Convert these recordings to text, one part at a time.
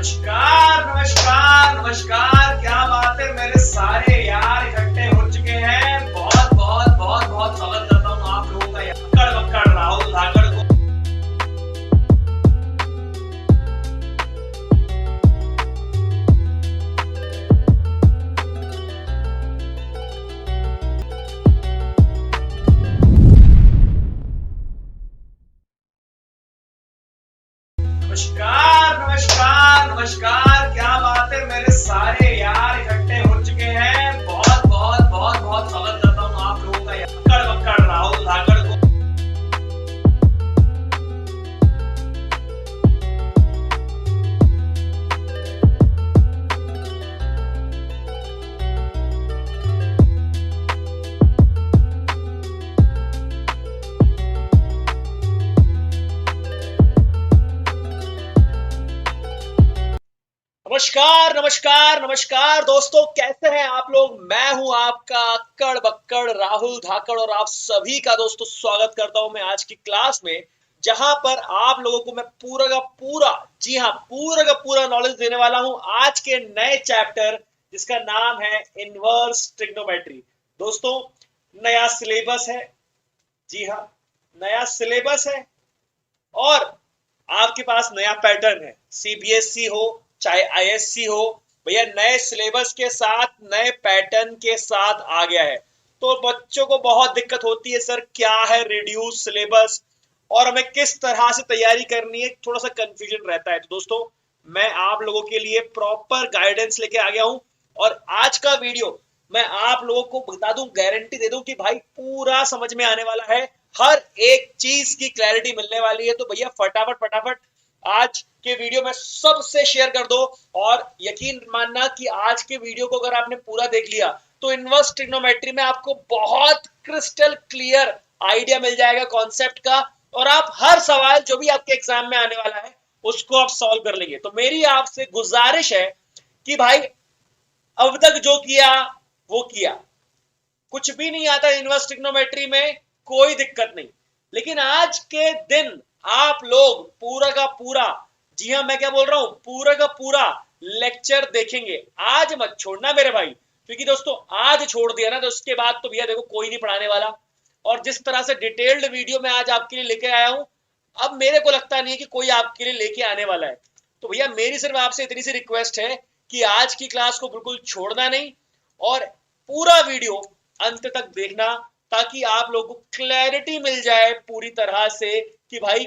नमस्कार नमस्कार नमस्कार। क्या बात है, मेरे सारे यार इकट्ठे हो चुके हैं। बहुत बहुत बहुत बहुत स्वागत करता हूँ आप लोगों का अक्कड़ बक्कड़ राहुल धाकड़ को। नमस्कार नमस्कार नमस्कार। क्या बात है, मेरे सारे यार इकट्ठे हो चुके हैं। बहुत बहुत बहुत बहुत स्वागत करता हूँ आप लोगों का अक्कड़ बक्कड़ राहुल धाकड़ को। नमस्कार नमस्कार नमस्कार दोस्तों, कैसे हैं आप लोग। मैं हूं आपका अक्कड़ बक्कड़ राहुल धाकड़ और आप सभी का दोस्तों स्वागत करता हूं मैं आज की क्लास में, जहां पर आप लोगों को मैं पूरा का पूरा, जी हां, पूरा का पूरा नॉलेज देने वाला हूं आज के नए चैप्टर जिसका नाम है इनवर्स ट्रिग्नोमेट्री। दोस्तों, नया सिलेबस है, जी हाँ, नया सिलेबस है और आपके पास नया पैटर्न है। सीबीएसई हो चाहे आईएससी हो, भैया नए सिलेबस के साथ नए पैटर्न के साथ आ गया है। तो बच्चों को बहुत दिक्कत होती है, सर क्या है रिड्यूस सिलेबस और हमें किस तरह से तैयारी करनी है, थोड़ा सा कंफ्यूजन रहता है। तो दोस्तों, मैं आप लोगों के लिए प्रॉपर गाइडेंस लेके आ गया हूं और आज का वीडियो मैं आप लोगों को बता दूं, गारंटी दे दूं कि भाई पूरा समझ में आने वाला है, हर एक चीज की क्लैरिटी मिलने वाली है। तो भैया फटाफट फटाफट आज के वीडियो में सबसे शेयर कर दो और यकीन मानना कि आज के वीडियो को अगर आपने पूरा देख लिया तो इनवर्स ट्रिग्नोमेट्री में आपको बहुत क्रिस्टल क्लियर आइडिया मिल जाएगा कॉन्सेप्ट का और आप हर सवाल जो भी आपके एग्जाम में आने वाला है उसको आप सॉल्व कर लेंगे। तो मेरी आपसे गुजारिश है कि भाई अब तक जो किया वो किया, कुछ भी नहीं आता इनवर्स ट्रिग्नोमेट्री में, कोई दिक्कत नहीं। लेकिन आज के दिन आप लोग पूरा का पूरा, जी हाँ मैं क्या बोल रहा हूं, पूरा का पूरा लेक्चर देखेंगे। आज मत छोड़ना मेरे भाई, क्योंकि दोस्तों आज छोड़ दिया ना तो उसके बाद तो भैया देखो कोई नहीं पढ़ाने वाला। और जिस तरह से डिटेल्ड वीडियो मैं आज आपके लिए लेके आया हूं, अब मेरे को लगता नहीं है कि कोई आपके लिए लेके आने वाला है। तो भैया मेरी सिर्फ आपसे इतनी सी रिक्वेस्ट है कि आज की क्लास को बिल्कुल छोड़ना नहीं और पूरा वीडियो अंत तक देखना, ताकि आप लोगों को क्लैरिटी मिल जाए पूरी तरह से कि भाई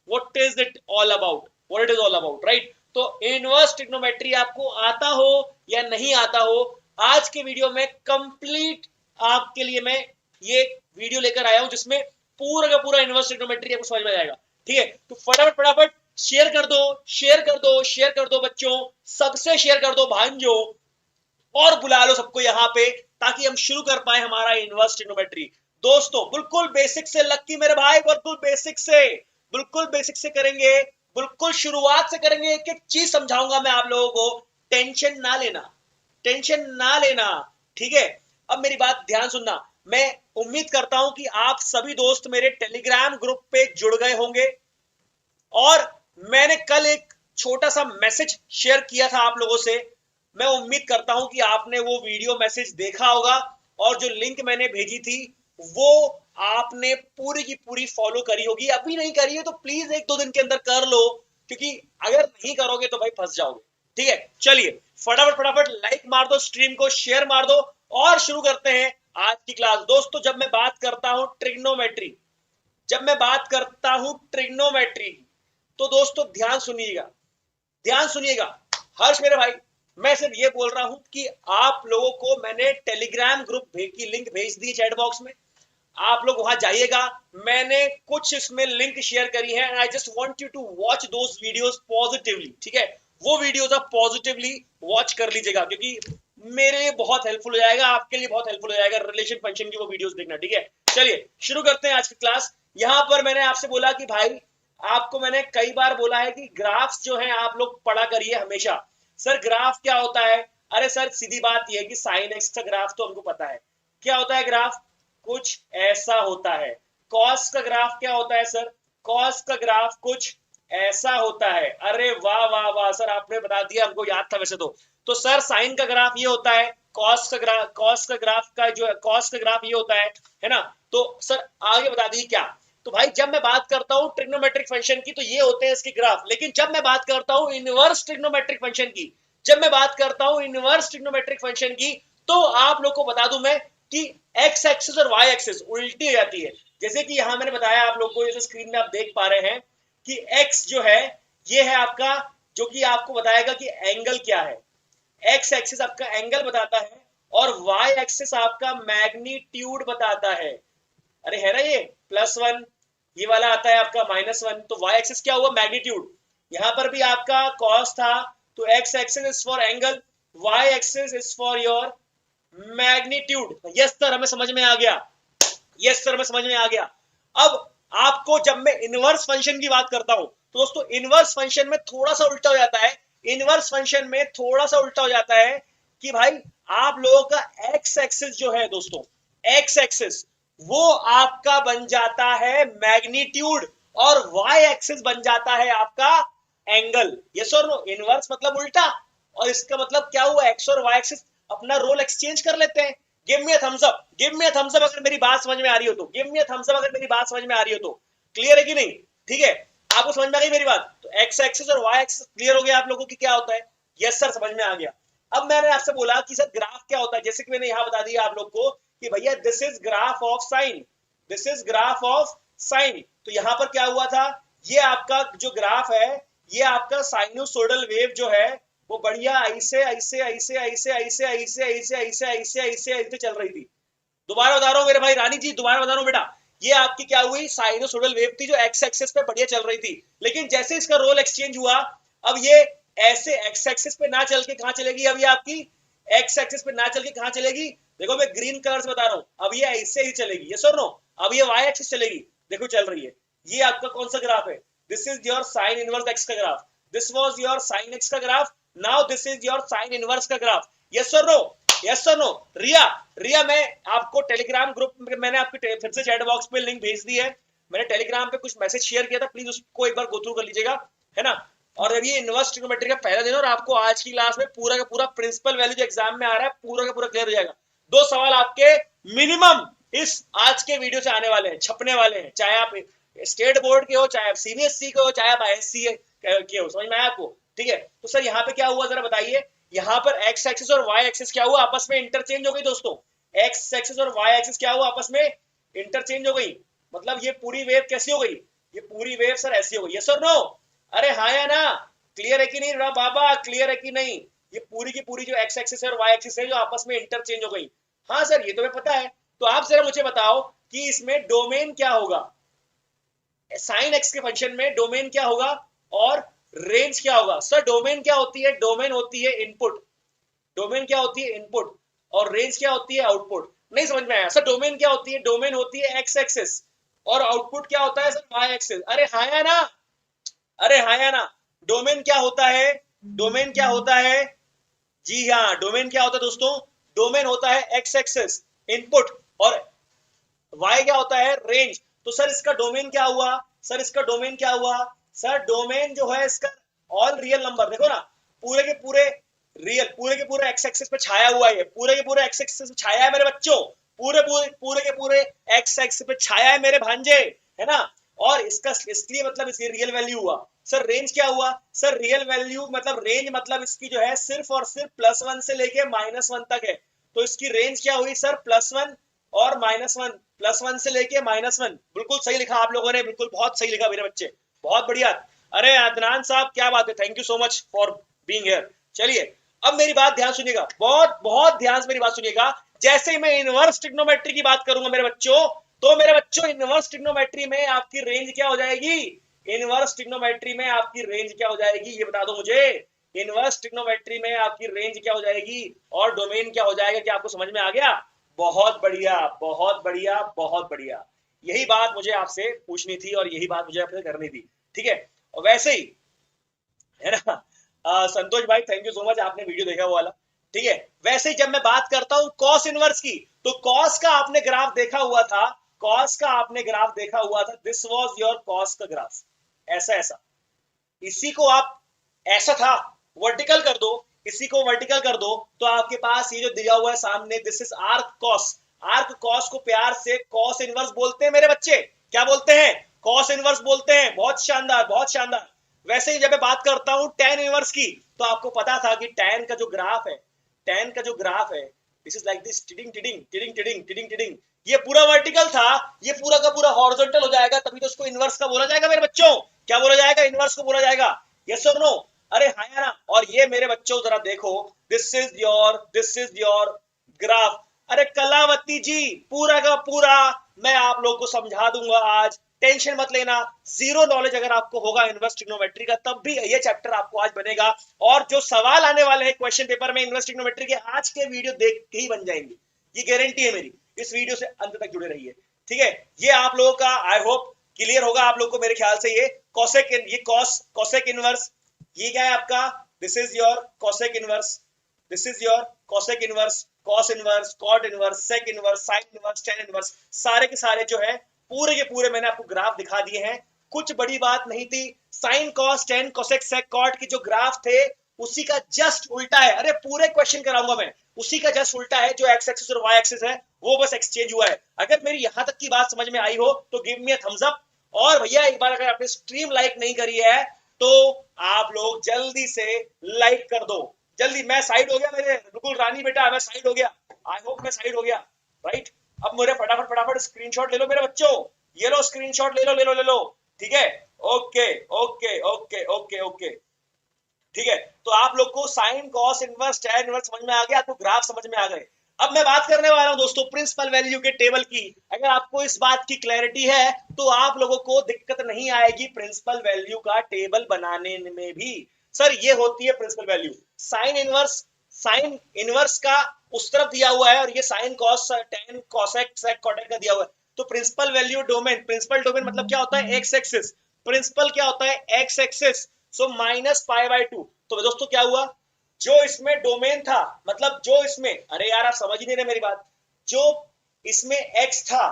what is it all about, what it is all about, right. तो इनवर्स ट्रिग्नोमेट्री आपको आता हो या नहीं आता हो, आज के वीडियो में कंप्लीट आपके लिए मैं ये वीडियो लेकर आया हूं जिसमें पूरा का पूरा इनवर्स ट्रिग्नोमेट्री आपको समझ में आएगा। ठीक है, तो फटाफट फटाफट शेयर कर दो, शेयर कर दो, शेयर कर दो बच्चों, सबसे शेयर कर दो भांजो और बुला लो सबको यहाँ पे, ताकि हम शुरू कर पाए हमारा इनवर्स ट्रिग्नोमेट्री। दोस्तों बिल्कुल बेसिक से, लक्की मेरे भाई, बिल्कुल बेसिक से, बिल्कुल बेसिक से करेंगे, बिल्कुल शुरुआत से करेंगे। एक एक चीज समझाऊंगा मैं आप लोगों को, टेंशन ना लेना, टेंशन ना लेना, ठीक है। अब मेरी बात ध्यान सुनना, मैं उम्मीद करता हूं कि आप सभी दोस्त मेरे टेलीग्राम ग्रुप पे जुड़ गए होंगे और मैंने कल एक छोटा सा मैसेज शेयर किया था आप लोगों से। मैं उम्मीद करता हूं कि आपने वो वीडियो मैसेज देखा होगा और जो लिंक मैंने भेजी थी वो आपने पूरी की पूरी फॉलो करी होगी। अभी नहीं करी है तो प्लीज एक दो दिन के अंदर कर लो, क्योंकि अगर नहीं करोगे तो भाई फंस जाओगे। ठीक है, चलिए फटाफट फटाफट लाइक मार दो, स्ट्रीम को शेयर मार दो और शुरू करते हैं आज की क्लास। दोस्तों, जब मैं बात करता हूं ट्रिग्नोमेट्री, जब मैं बात करता हूं ट्रिग्नोमेट्री, तो दोस्तों ध्यान सुनिएगा, ध्यान सुनिएगा। हर्ष मेरे भाई, मैं सिर्फ ये बोल रहा हूं कि आप लोगों को मैंने टेलीग्राम ग्रुप की लिंक भेज दी चैट बॉक्स में, आप लोग वहां जाइएगा। मैंने कुछ इसमें लिंक शेयर करी है and I just want you to watch those videos positively. ठीक है, वो वीडियोस आप पॉजिटिवली वॉच कर लीजिएगा, क्योंकि मेरे लिए बहुत हेल्पफुल हो जाएगा, आपके लिए बहुत हेल्पफुल हो जाएगा रिलेशन फंक्शन की वो वीडियोस देखना। ठीक है, चलिए शुरू करते हैं आज की क्लास। यहां पर मैंने आपसे बोला कि भाई, आपको मैंने कई बार बोला है कि ग्राफ्स जो है आप लोग पढ़ा करिए हमेशा। सर ग्राफ क्या होता है? अरे सर सीधी बात यह है कि साइन एक्स का ग्राफ तो हमको पता है क्या होता है। ग्राफ कुछ ऐसा होता है। कॉस का ग्राफ क्या होता है सर? कॉस का ग्राफ कुछ ऐसा होता है। अरे वाह वाह वाह सर, आपने बता दिया, हमको याद था वैसे तो सर साइन का ग्राफ ये होता है, कॉस का ग्राफ ये होता है ना। तो सर आगे बता दीजिए क्या। तो भाई जब मैं बात करता हूँ ट्रिग्नोमेट्रिक फंक्शन की तो ये होते हैं इसके ग्राफ, लेकिन जब मैं बात करता हूँ इनवर्स ट्रिग्नोमेट्रिक फंक्शन की, जब मैं बात करता हूँ इनवर्स ट्रिग्नोमेट्रिक फंक्शन की, तो आप लोग को बता दूं मैं कि एक्स एक्सिस और वाई एक्सिस उल्टी हो जाती है। जैसे कि यहां मैंने बताया आप लोग को, जैसे स्क्रीन में आप देख पा रहे हैं कि x जो है ये है आपका, जो कि आपको बताएगा कि एंगल क्या है। एक्स एक्सिस आपका एंगल बताता है और वाई एक्सिस आपका मैग्नीट्यूड बताता है। अरे है ना ये +1, ये वाला आता है आपका -1, तो वाई एक्सिस क्या हुआ, मैग्नीट्यूड। यहां पर भी आपका कॉस था, तो x axis is for angle, y axis is for your magnitude. Yes sir, हमें समझ में आ गया, यस सर, हमें समझ में आ गया। अब आपको जब मैं इनवर्स फंक्शन की बात करता हूं तो दोस्तों इनवर्स फंक्शन में थोड़ा सा उल्टा हो जाता है। इनवर्स फंक्शन में थोड़ा सा उल्टा हो जाता है कि भाई आप लोगों का एक्स एक्सिस जो है दोस्तों, एक्स एक्सिस वो आपका बन जाता है मैग्नीट्यूड और वाई एक्सिस बन जाता है आपका एंगल। यस और नो, इनवर्स मतलब उल्टा, और इसका मतलब क्या हुआ, एक्स और वाई एक्सिस अपना रोल एक्सचेंज कर लेते हैं। Give me a thumbs up, give me a thumbs up अगर मेरी बात समझ में आ रही हो तो, give me a thumbs up अगर मेरी बात समझ में आ रही हो तो। क्लियर है कि नहीं? ठीक है, आपको समझ में आ गई मेरी बात? तो एक्स एक्सिस और वाई एक्सिस क्लियर हो गया आप लोगों की क्या होता है? यस सर, समझ में आ गया। अब मैंने आपसे बोला कि सर ग्राफ क्या होता है, जैसे कि मैंने यहां बता दिया आप लोग को कि भैया this is graph of sine, this is graph of sine. तो यहां पर क्या हुआ था, ये आपका जो ग्राफ है ये आपका साइनोसोडल वेव जो है वो बढ़िया ऐसे ऐसे ऐसे ऐसे ऐसे ऐसे ऐसे ऐसे ऐसे ऐसे ऐसे चल रही थी। दोबारा बता रहा हूँ मेरे भाई रानी जी, दोबारा बता रहा हूँ बेटा, ये आपकी क्या हुई, साइनोसोडल वेव थी जो एक्स एक्सिस पे बढ़िया चल रही थी। लेकिन जैसे इसका रोल एक्सचेंज हुआ, अब ये ऐसे एक्स एक्सिस पे ना चल के कहां चलेगी, अब ये आपकी एक्स एक्सिस पे ना चल के कहां चलेगी, देखो मैं ग्रीन कलर से बता रहा हूं, अब ये ऐसे ही चलेगी। यस और नो? अब ये वाई एक्सिस चलेगी, देखो चल रही है। ये आपका कौन सा ग्राफ है, this is your sine inverse x का graph, this was your sine x का graph, now this is your sine inverse का ग्राफ। यस और नो? यस और नो? रिया, रिया मैं आपको टेलीग्राम ग्रुप में मैंने आपके फिर से चैट बॉक्स पे लिंक भेज दी है, मैंने टेलीग्राम पे कुछ मैसेज शेयर किया था, प्लीज उसको एक बार गो थ्रू कर लीजिएगा, है ना। और अभी इनवर्स ट्रिग्नोमेट्री का पहला दिन और आपको आज की क्लास में पूरा का पूरा प्रिंसिपल वैल्यू जो एग्जाम में आ रहा है पूरा का पूरा क्लियर हो जाएगा। 2 सवाल आपके मिनिमम इस आज के वीडियो से आने वाले हैं, छपने वाले हैं, चाहे आप स्टेट बोर्ड के हो, चाहे आप सीबीएसई के हो, चाहे आप आईएससी के हो। समझ में आया आपको? ठीक है, तो सर यहाँ पे क्या हुआ जरा बताइए। यहाँ पर एक्स एक्सिस और वाई एक्सिस क्या हुआ, आपस में इंटरचेंज हो गई दोस्तों। एक्स एक्सिस और वाई एक्सिस क्या हुआ, आपस में इंटरचेंज हो गई। मतलब ये पूरी वेव कैसी हो गई, ये पूरी वेव सर ऐसी हो गई। यस और नो? अरे हाँ या ना? क्लियर है कि नहीं बाबा, क्लियर है कि नहीं? ये पूरी की पूरी जो एक्स एक्सिस है और वाई एक्सिस है जो आपस में इंटरचेंज हो गई। हाँ सर, ये तो मैं पता है। तो आप जरा मुझे बताओ कि इसमें डोमेन क्या होगा, साइन एक्स के फंक्शन में डोमेन क्या होगा और रेंज क्या होगा। सर डोमेन क्या होती है, डोमेन होती है इनपुट, डोमेन क्या होती है इनपुट, और रेंज क्या होती है आउटपुट। नहीं समझ में आया सर? डोमेन क्या होती है, डोमेन होती है एक्स एक्सिस और आउटपुट क्या होता है सर, वाई एक्सिस। अरे हाँ या ना? अरे हाँ या ना? डोमेन क्या होता है, डोमेन क्या होता है, जी हाँ, डोमेन क्या होता है दोस्तों, डोमेन होता है एक्स एक्सिस इनपुट और वाई क्या होता है, रेंज। तो सर इसका डोमेन क्या हुआ, सर इसका डोमेन क्या हुआ, सर डोमेन जो है इसका ऑल रियल नंबर, देखो ना पूरे के पूरे रियल, पूरे के पूरे एक्स एक्सिस पे छाया हुआ है, पूरे के पूरे एक्स एक्सिस पे छाया है मेरे बच्चों, पूरे पूरे पूरे के पूरे एक्स एक्सिस पे छाया है मेरे भांजे, है ना। और इसका इसलिए मतलब इसकी रियल वैल्यू हुआ। सर रेंज क्या हुआ, सर रियल वैल्यू मतलब रेंज मतलब इसकी जो है सिर्फ और सिर्फ +1 से लेके -1 तक है। तो इसकी रेंज क्या हुई सर, +1 और -1, +1 से लेके -1। बिल्कुल सही लिखा आप लोगों ने, बिल्कुल बहुत सही लिखा मेरे बच्चे, बहुत बढ़िया। अरे अदनान साहब क्या बात है, thank you so much for being here. चलिए अब मेरी बात ध्यान सुनिएगा, बहुत बहुत ध्यान से मेरी बात सुनिएगा। जैसे ही मैं इनवर्स ट्रिग्नोमेट्री की बात करूंगा मेरे बच्चों, तो मेरे बच्चों इनवर्स ट्रिग्नोमेट्री में आपकी रेंज क्या हो जाएगी, इनवर्स ट्रिग्नोमेट्री में आपकी रेंज क्या हो जाएगी ये बता दो मुझे। इनवर्स ट्रिग्नोमेट्री में आपकी रेंज क्या हो जाएगी और डोमेन क्या हो जाएगा, क्या आपको समझ में आ गया? बहुत बढ़िया बहुत बढ़िया बहुत बढ़िया, यही बात मुझे आपसे पूछनी थी और यही बात मुझे आपसे करनी थी। ठीक है, और वैसे ही है ना, संतोष भाई थैंक यू सो मच, आपने वीडियो देखा वो वाला। ठीक है, वैसे ही जब मैं बात करता हूं कॉस इनवर्स की, तो कॉस का आपने ग्राफ देखा हुआ था, कॉस का आपने ग्राफ देखा हुआ था, दिस वाज योर कॉस का ग्राफ, ऐसा ऐसा। इसी को आप ऐसा था वर्टिकल कर दो, इसी को वर्टिकल कर दो, तो आपके पास ये जो दिया हुआ है सामने, this is arc cos. Arc cos को प्यार से कॉस इनवर्स बोलते हैं मेरे बच्चे। क्या बोलते हैं? कॉस इनवर्स बोलते हैं। बहुत शानदार, बहुत शानदार। वैसे ही जब मैं बात करता हूं tan इनवर्स की, तो आपको पता था कि tan का जो ग्राफ है, tan का जो ग्राफ है, this is like this, tiding tiding tiding tiding tiding tiding. ये पूरा वर्टिकल था, ये पूरा का पूरा हॉरिजॉन्टल हो जाएगा, तभी तो उसको इनवर्स का बोला जाएगा मेरे बच्चों। क्या बोला जाएगा? इनवर्स को बोला जाएगा। यस और नो? अरे हाँ या ना? और ये मेरे बच्चों जरा देखो, दिस इज योर ग्राफ। अरे कलावती जी, पूरा का पूरा मैं आप लोग को समझा दूंगा आज, टेंशन मत लेना। जीरो नॉलेज अगर आपको होगा इनवर्स ट्रिग्नोमेट्री का, तब भी ये चैप्टर आपको आज बनेगा। और जो सवाल आने वाले हैं क्वेश्चन पेपर में इनवर्स ट्रिग्नोमेट्री के, आज के वीडियो देख के ही बन जाएंगे, ये गारंटी है मेरी। इस वीडियो से अंत तक जुड़े रहिए, ठीक है? ये आप लोगों का आई होप क्लियर होगा आप लोग को मेरे ख्याल से। ये कॉसेक, ये कॉसेक इनवर्स, ये क्या है आपका? This is your cosec inverse, this is your cosec inverse, cos inverse, cot inverse, sec inverse, sine inverse, tan inverse, सारे के सारे जो है पूरे के पूरे मैंने आपको ग्राफ दिखा दिए हैं। कुछ बड़ी बात नहीं थी। Sign, cos, ten, cosec, sec, cot के जो ग्राफ थे उसी का जस्ट उल्टा है। अरे पूरे क्वेश्चन कराऊंगा मैं, उसी का जस्ट उल्टा है। जो एक्स एक्सिस और वाई एक्सिस है वो बस एक्सचेंज हुआ है। अगर मेरी यहां तक की बात समझ में आई हो तो give me a thumbs up. और भैया एक बार अगर आपने स्ट्रीम लाइक नहीं करी है तो आप लोग जल्दी से लाइक कर दो। जल्दी, मैं साइड हो गया मेरे, बिल्कुल रानी बेटा, मैं साइड हो गया। आई होप मैं साइड हो गया, राइट? अब मेरे फटाफट फटाफट स्क्रीनशॉट ले लो मेरे बच्चों, ये लो स्क्रीनशॉट, ले लो ले लो ले लो, ठीक है? Okay okay okay okay okay, ठीक है? तो आप लोग को sine, cos inverse, tan inverse समझ में आ गया, आपको ग्राफ समझ में आ गए। अब मैं बात करने वाला हूं दोस्तों प्रिंसिपल वैल्यू के टेबल की। अगर आपको इस बात की क्लैरिटी है तो आप लोगों को दिक्कत नहीं आएगी प्रिंसिपल वैल्यू का टेबल बनाने में भी। सर ये होती है principal value. Sine inverse, sine inverse का उस तरफ दिया हुआ है, और ये sine, cos, tan, cosec, sec, cot का दिया हुआ है। तो principal value domain, principal domain मतलब क्या होता है? X axis. प्रिंसिपल क्या होता है? X axis. So minus pi by 2। तो दोस्तों क्या हुआ? जो इसमें डोमेन था, मतलब जो इसमें, अरे यार आप समझ ही नहीं रहे मेरी बात, जो इसमें x था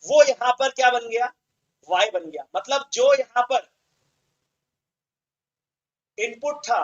वो यहां पर क्या बन गया? y बन गया। मतलब जो यहां पर इनपुट था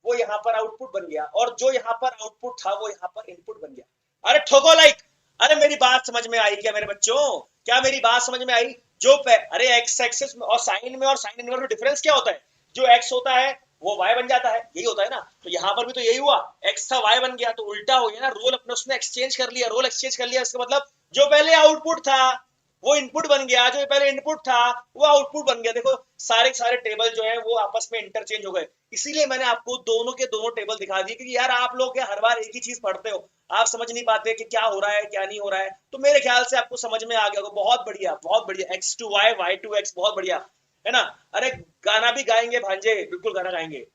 वो यहां पर आउटपुट बन गया, और जो यहां पर आउटपुट था वो यहां पर इनपुट बन गया। अरे ठोको लाइक। अरे मेरी बात समझ में आई क्या मेरे बच्चों? क्या मेरी बात समझ में आई? अरे एक्स एक्सिस में और साइन इनवर्स में डिफरेंस क्या होता है? जो एक्स होता है वो वाई बन जाता है, यही होता है ना? तो यहां पर भी तो यही हुआ, एक्स था वाई बन गया, तो उल्टा हो गया ना। रोल अपने उसने एक्सचेंज कर लिया, रोल एक्सचेंज कर लिया। इसका मतलब जो पहले आउटपुट था वो इनपुट बन गया, जो पहले इनपुट था वो आउटपुट बन गया। देखो सारे सारे टेबल जो है वो आपस में इंटरचेंज हो गए। इसीलिए मैंने आपको दोनों के दोनों टेबल दिखा दिए, क्योंकि यार आप लोग हर बार एक ही चीज पढ़ते हो, आप समझ नहीं पाते कि क्या हो रहा है क्या नहीं हो रहा है। तो मेरे ख्याल से आपको समझ में आ गया होगा। बहुत बढ़िया, बहुत बढ़िया। X to y, y to x, बहुत बढ़िया, है ना? अरे गाना भी गाएंगे भांजे, बिल्कुल गाना गाएंगे।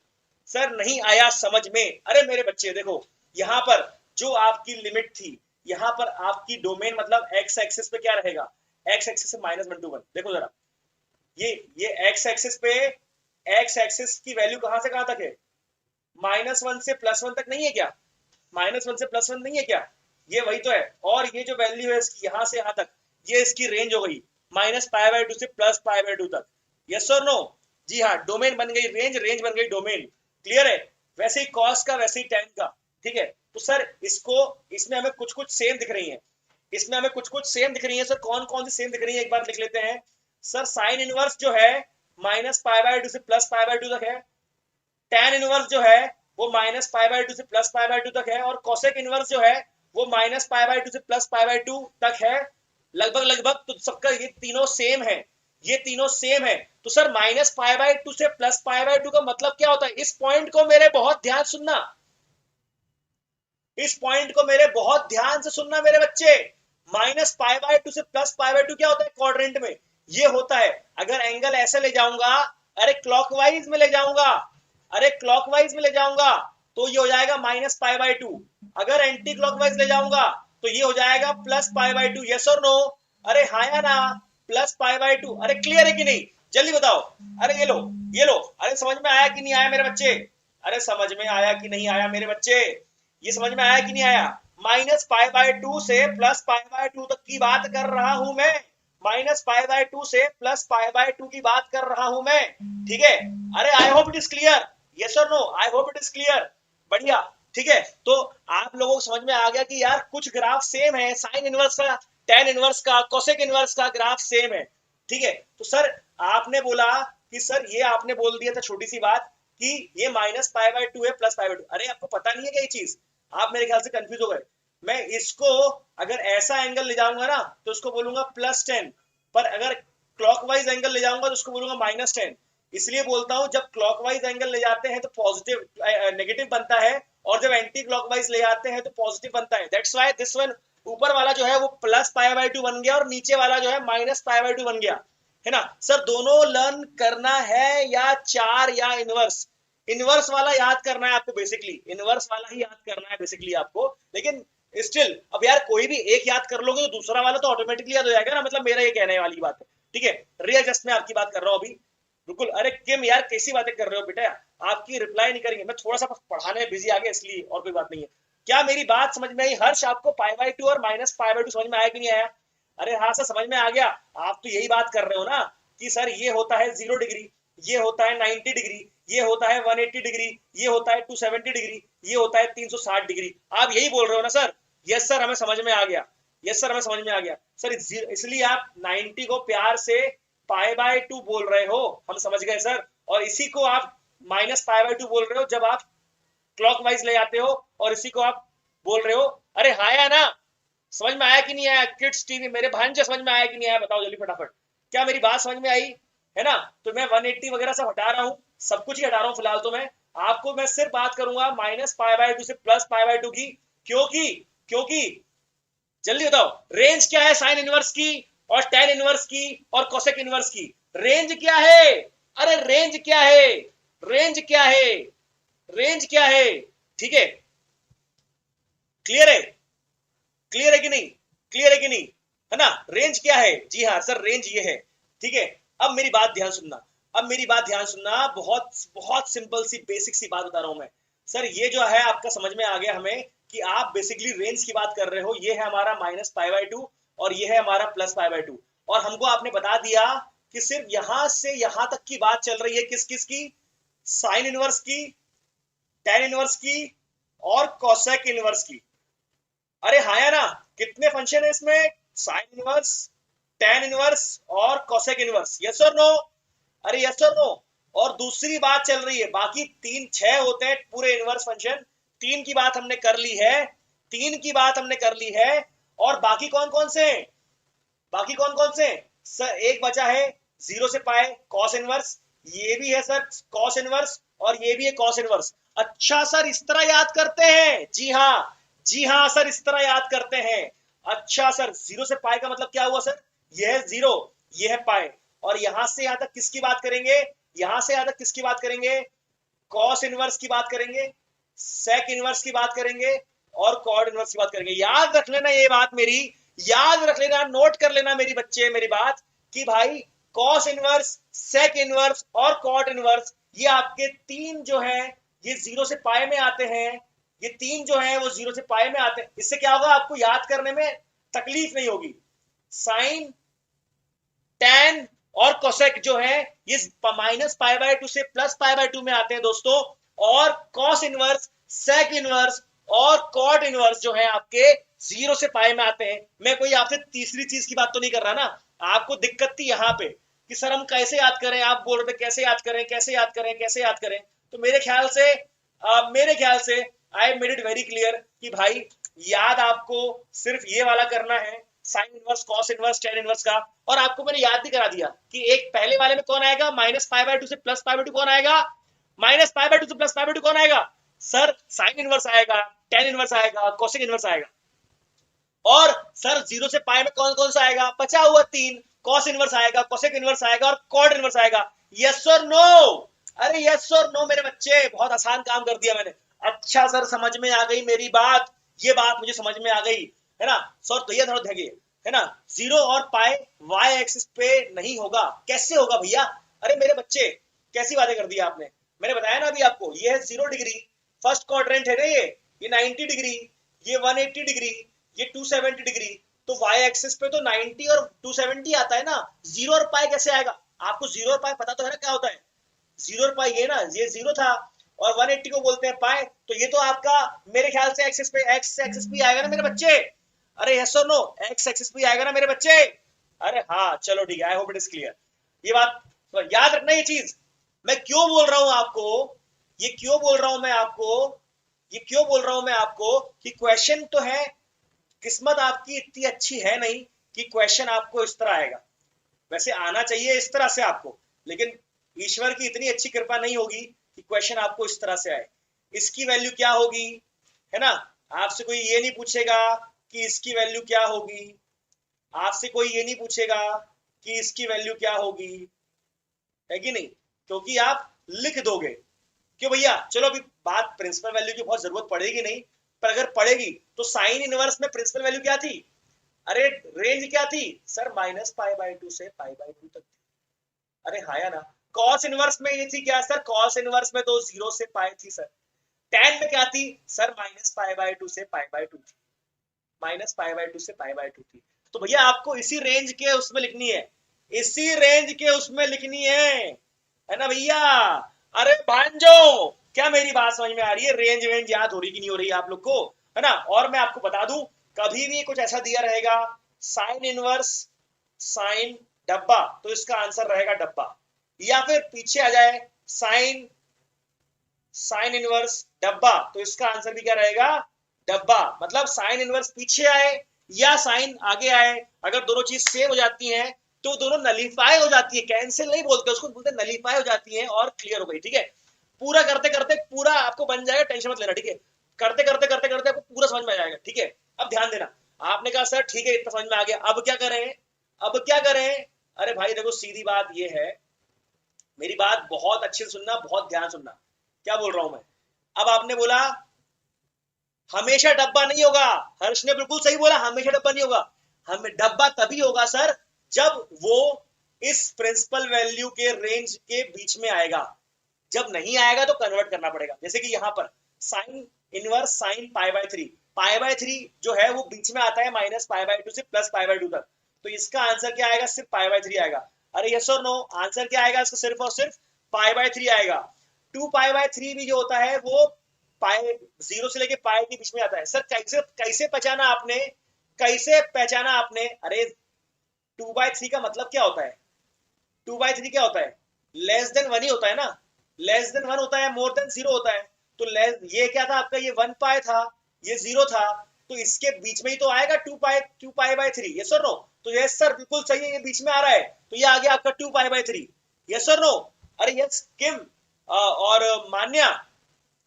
सर नहीं आया समझ में? अरे मेरे बच्चे देखो, यहाँ पर जो आपकी लिमिट थी, यहाँ पर आपकी डोमेन मतलब एक्स एक्सिस पे क्या रहेगा? एक्स एक्सिस से -1 to 1। देखो जरा, ये एक्स एक्सिस पे, एक्स एक्सिस की वैल्यू कहां से कहां तक है? -1 से +1 तक नहीं है क्या? -1 से +1 नहीं है क्या? ये वही तो है। और ये जो वैल्यू है इसकी यहां से यहां तक, ये इसकी रेंज हो गई -π/2 से +π/2 तक। यस और नो? जी हाँ, डोमेन बन गई रेंज, रेंज बन गई डोमेन। क्लियर है? वैसे ही कॉस का, वैसे ही टैन का, ठीक है? तो सर इसको, इसमें हमें कुछ कुछ सेम दिख रही है, इसमें हमें कुछ कुछ सेम दिख रही है। सर कौन कौन सी सेम दिख रही है एक बार लिख लेते हैं। सर साइन इनवर्स जो है -π/2 से +π/2 तक है। टैन इनवर्स जो है वो -π/2 से +π/2 तक है। और कोसेक इनवर्स जो है वो -π/2 से +π/2 तक है। लगभग लगभग तो सबका ये तीनों सेम है, ये तीनों सेम है। तो सर -π/2 से +π/2 का मतलब क्या होता है? इस पॉइंट को मेरे बहुत ध्यान सुनना, इस पॉइंट को मेरे बहुत ध्यान से सुनना मेरे बच्चे। -π/2 से +π/2 क्या होता है क्वाड्रेंट में? ये होता है, अगर एंगल ऐसे ले जाऊंगा, अरे क्लॉकवाइज में ले जाऊंगा, अरे क्लॉकवाइज में ले जाऊंगा तो ये हो जाएगा -π/2। अगर एंटी क्लॉकवाइज ले जाऊंगा तो ये हो जाएगा +π/2। यस और नो? अरे हाँ या ना? +π/2। अरे क्लियर है कि नहीं? जल्दी बताओ। अरे ये लो, ये लो। अरे समझ में आया कि नहीं आया मेरे बच्चे? अरे समझ में आया कि नहीं आया मेरे बच्चे? ये समझ में आया कि नहीं आया? -π/2 से +π/2 तक की बात कर रहा हूं मैं। -π/2 से +π/2 की बात कर रहा हूं मैं, ठीक है। अरे I hope it is clear, yes और no, I hope it is clear, बढ़िया, ठीक है। तो आप लोगों को समझ में आ गया कि यार कुछ ग्राफ सेम है, साइन इनवर्स का, टेन इनवर्स का, कोसेक इनवर्स का ग्राफ सेम है, ठीक है। तो सर आपने बोला कि सर ये आपने बोल दिया था छोटी सी बात कि ये -π/2 है +π/2, अरे आपको पता नहीं है क्या ये चीज, आप मेरे ख्याल से कंफ्यूज हो गए। मैं इसको अगर ऐसा एंगल ले जाऊंगा ना तो उसको बोलूंगा +10, पर अगर क्लॉकवाइज एंगल ले जाऊंगा तो उसको बोलूंगा -10। इसलिए बोलता हूं जब क्लॉकवाइज एंगल ले जाते हैं तो पॉजिटिव नेगेटिव बनता है, और जब एंटी क्लॉकवाइज ले जाते हैं तो पॉजिटिव बनता है। दैट्स व्हाई दिस वन, ऊपर वाला जो है वो +π/2 बन गया और नीचे वाला जो है -π/2 बन गया, है ना। सर दोनों लर्न करना है या चार या इनवर्स, इनवर्स वाला याद करना है आपको, बेसिकली इनवर्स वाला ही याद करना है बेसिकली आपको। लेकिन स्टिल अब यार कोई भी एक याद कर लोगे तो दूसरा वाला तो ऑटोमेटिकली याद हो जाएगा ना, मतलब मेरा ये कहने वाली बात है, ठीक है। रीएडजस्ट में आपकी बात कर रहा हूं अभी, बिल्कुल। अरे किम यार कैसी बातें कर रहे हो बेटा, आपकी रिप्लाई नहीं करेंगे, मैं थोड़ा सा पढ़ाने में बिजी आ गया इसलिए, और कोई बात नहीं है। क्या मेरी बात समझ में आई हर्ष, आपको π/2 और -π/2 समझ में आया कि नहीं आया? अरे हाँ सर समझ में आ गया। आप तो यही बात कर रहे हो ना कि सर ये होता है 0 डिग्री, ये होता है 90 डिग्री, ये होता है 180 डिग्री, ये होता है 270 डिग्री, ये होता है 360 डिग्री, आप यही बोल रहे हो ना सर? यस सर हमें समझ में आ गया, यस सर हमें समझ में आ गया सर। इसलिए आप 90 को प्यार से π/2 बोल रहे हो, हम समझ गए सर। और इसी को आप -π/2 बोल रहे हो जब आप क्लॉकवाइज ले जाते हो, और इसी को आप बोल रहे हो। अरे हाँ या ना, समझ में आया कि नहीं आया? किड्स टीवी मेरे भांजे समझ में आया कि नहीं आया, बताओ जल्दी फटाफट, क्या मेरी बात समझ में आई है ना? तो मैं 180 वगैरह सब हटा रहा हूँ, सब कुछ ही हटा रहा हूँ फिलहाल। तो मैं आपको मैं सिर्फ बात करूंगा -π/2 से +π/2 की, क्योंकि क्योंकि जल्दी बताओ रेंज क्या है साइन इनवर्स की और टेन इनवर्स की और कोसेक इनवर्स की? रेंज क्या है? अरे रेंज क्या है, रेंज क्या है, रेंज क्या है, ठीक है। क्लियर है, क्लियर है कि नहीं, क्लियर है कि नहीं, है ना? रेंज क्या है? जी हाँ सर रेंज ये है, ठीक है। अब मेरी बात ध्यान सुनना, अब मेरी बात ध्यान सुनना, बहुत बहुत सिंपल सी बेसिक सी बात बता रहा हूं मैं। सर ये जो है आपका समझ में आ गया हमें कि आप बेसिकली रेंज की बात कर रहे हो, ये है हमारा -π/2 और ये है हमारा +π/2, और हमको आपने बता दिया कि सिर्फ यहां से यहां तक की बात चल रही है किस किस की, साइन इनवर्स की, टेन इनवर्स की और कोसेक इनवर्स की। अरे हाँ या ना, कितने फंक्शन है इसमें? साइन इनवर्स, टेन इनवर्स और कोसेक इनवर्स, यस और नो? अरे यस और नो? और दूसरी बात चल रही है, बाकी तीन छह होते हैं पूरे इनवर्स फंक्शन, तीन की बात हमने कर ली है, तीन की बात हमने कर ली है। और बाकी कौन कौन से हैं? बाकी कौन कौन से हैं सर? एक बचा है 0 से पाए कॉस इनवर्स, ये भी है सर कॉस इनवर्स, और ये भी है कॉस इनवर्स। अच्छा सर इस तरह याद करते हैं? जी हाँ, जी हाँ सर इस तरह याद करते हैं। अच्छा सर 0 से पाए का मतलब क्या हुआ सर? ये है 0, ये है पाए, और यहां से यहां तक किसकी बात करेंगे? यहां से यहां तक किसकी बात करेंगे? कॉस इनवर्स की बात करेंगे, सेक इनवर्स की बात करेंगे और कॉर्ड इनवर्स की बात करेंगे। याद रख लेना ये बात मेरी, याद रख लेना, नोट कर लेना मेरी बच्चे मेरी बात, कि भाई कॉस इनवर्स, सेक इनवर्स और कॉट इनवर्स, ये आपके तीन जो है ये 0 से पाए में आते हैं, ये तीन जो है वो 0 से पाए में आते हैं। इससे क्या होगा, आपको याद करने में तकलीफ नहीं होगी। साइन, टैन और कोसेक जो है ये -π/2 से +π/2 में आते हैं दोस्तों, और कॉस इनवर्स, सेक इनवर्स और कॉट इनवर्स जो है आपके 0 से पाए में आते हैं। मैं कोई आपसे तीसरी चीज की बात तो नहीं कर रहा ना। आपको दिक्कत थी यहाँ पे कि सर हम कैसे याद करें, आप बोल रहे थे कैसे याद करें, कैसे याद करें, कैसे याद करें। तो मेरे ख्याल से I made it very clear कि भाई याद आपको सिर्फ ये वाला करना है, sine inverse, cos inverse, tan inverse का। और आपको मैंने याद भी करा दिया कि एक पहले वाले में कौन आएगा, -π/2 से +π/2 कौन आएगा, -π/2 से +π/2 कौन आएगा सर? साइन इनवर्स आएगा, टेन इनवर्स आएगा, कोसेक इनवर्स आएगा। और सर 0 से पाए में कौन कौन सा आएगा? बचा हुआ तीन, कॉस इनवर्स आएगा, कोसेक इनवर्स आएगा और कॉट इनवर्स आएगा। यस और नो? अरे यस और नो मेरे बच्चे, बहुत आसान काम कर दिया मैंने। अच्छा सर समझ में आ गई मेरी बात, ये बात मुझे समझ में आ गई, है ना सर? तो ये थोड़ा ध्यान, है ना, 0 और पाए y एक्सिस पे नहीं होगा। कैसे होगा भैया? अरे मेरे बच्चे कैसी बातें कर दी आपने, मैंने बताया ना अभी आपको, ये है 0 डिग्री, फर्स्ट क्वाड्रेंट है ना, ये 90 डिग्री, ये 180 डिग्री, ये 270 डिग्री, तो वाई एक्सिस पे तो 90 और 270 आता है ना, जीरो और पाई कैसे आएगा? आपको जीरो और पाई पता तो है ना क्या होता है? जीरो और पाई ये ना, ये जीरो था और 180 को बोलते हैं पाई, तो ये तो आपका मेरे ख्याल से एक्सिस पे, एक्स एक्सिस पे आएगा ना मेरे बच्चे। अरे यस और नो, एक्स एक्सिस पे आएगा ना मेरे बच्चे? अरे हाँ चलो ठीक है, आई होप इट इज क्लियर। ये बात तो याद रखना, ये चीज मैं क्यों बोल रहा हूं आपको, ये क्यों बोल रहा हूं मैं आपको, ये क्यों बोल रहा हूं मैं आपको कि क्वेश्चन तो है, किस्मत आपकी इतनी अच्छी है नहीं कि क्वेश्चन आपको इस तरह आएगा। वैसे आना चाहिए इस तरह से आपको, लेकिन ईश्वर की इतनी अच्छी कृपा नहीं होगी कि क्वेश्चन आपको इस तरह से आए। इसकी वैल्यू क्या होगी, है ना? आपसे कोई ये नहीं पूछेगा कि इसकी वैल्यू क्या होगी, आपसे कोई ये नहीं पूछेगा कि इसकी वैल्यू क्या होगी, है कि नहीं? क्योंकि आप लिख दोगे। क्यों भैया? चलो अभी बात प्रिंसिपल वैल्यू की बहुत जरूरत पड़ेगी नहीं, पर अगर पड़ेगी तो साइन इनवर्स में प्रिंसिपल वैल्यू क्या थी? अरे रेंज क्या थी sir? Minus pi by two से पाई बाय टू तक। अरे हाँ या ना? कॉस इनवर्स में ये थी क्या सर? कॉस इनवर्स में तो जीरो से पाई थी सर। टैन में क्या थी sir? Minus pi by two से पाई बाय टू थी, माइनस पाई बाय टू से पाई बाय टू थी। तो भैया आपको इसी रेंज के उसमें लिखनी है, इसी रेंज के उसमें लिखनी है ना भैया? अरे भांजो, क्या मेरी बात समझ में आ रही है? रेंज वेंज याद हो रही कि नहीं हो रही आप लोग को, है ना? और मैं आपको बता दूं, कभी भी कुछ ऐसा दिया रहेगा साइन इनवर्स साइन डब्बा, तो इसका आंसर रहेगा डब्बा। या फिर पीछे आ जाए साइन साइन इनवर्स डब्बा, तो इसका आंसर भी क्या रहेगा? डब्बा। मतलब साइन इनवर्स पीछे आए या साइन आगे आए, अगर दोनों चीज सेम हो जाती हैं तो दोनों नलीफाई हो जाती है, कैंसिल नहीं बोलते उसको, बोलते नलीफाई हो जाती है और क्लियर हो गई। ठीक है, पूरा करते करते पूरा आपको बन जाएगा, टेंशन मत लेना। ठीक है, करते करते करते करते आपको पूरा समझ में आ जाएगा। ठीक है, अब ध्यान देना। आपने कहा सर ठीक है इतना समझ में आ गया, अब क्या करें? अब क्या करें? अरे भाई देखो सीधी बात ये है, मेरी बात बहुत अच्छे से सुनना, बहुत ध्यान सुनना, क्या बोल रहा हूं मैं। अब आपने बोला हमेशा डब्बा नहीं होगा, हर्ष ने बिल्कुल सही बोला, हमेशा डब्बा नहीं होगा। हमें डब्बा तभी होगा सर जब वो इस प्रिंसिपल वैल्यू के रेंज के बीच में आएगा। जब नहीं आएगा तो कन्वर्ट करना पड़ेगा। जैसे कि यहाँ पर sign inverse sine pi by three, pi by three जो है वो बीच में आता है माइनस पाई बाय टू से प्लस पाई बाय टू तक, तो इसका आंसर क्या आएगा? सिर्फ पाई बाय थ्री आएगा। अरे यस और नो? आंसर क्या आएगा इसका? सिर्फ और सिर्फ पाई बाय थ्री आएगा। टू पाई बाय थ्री भी जो होता है वो पाई, जीरो से लेके पाई के बीच में आता है। सर कैसे कैसे पहचाना आपने, कैसे पहचाना आपने? अरे टू बाय थ्री का मतलब क्या होता है? टू बाई थ्री क्या होता है? लेस देन वन ही होता है ना, लेस देन वन होता है, मोर देन जीरो होता है। तो लेस, ये क्या था आपका? ये वन पाई था, ये जीरो था, तो इसके बीच में ही तो आएगा two pi by three. Yes और नो? तो यस सर बिल्कुल सही है, ये बीच में आ रहा है, तो ये आ गया आपका two pi by three. Yes और नो? अरे यस किम और मान्या,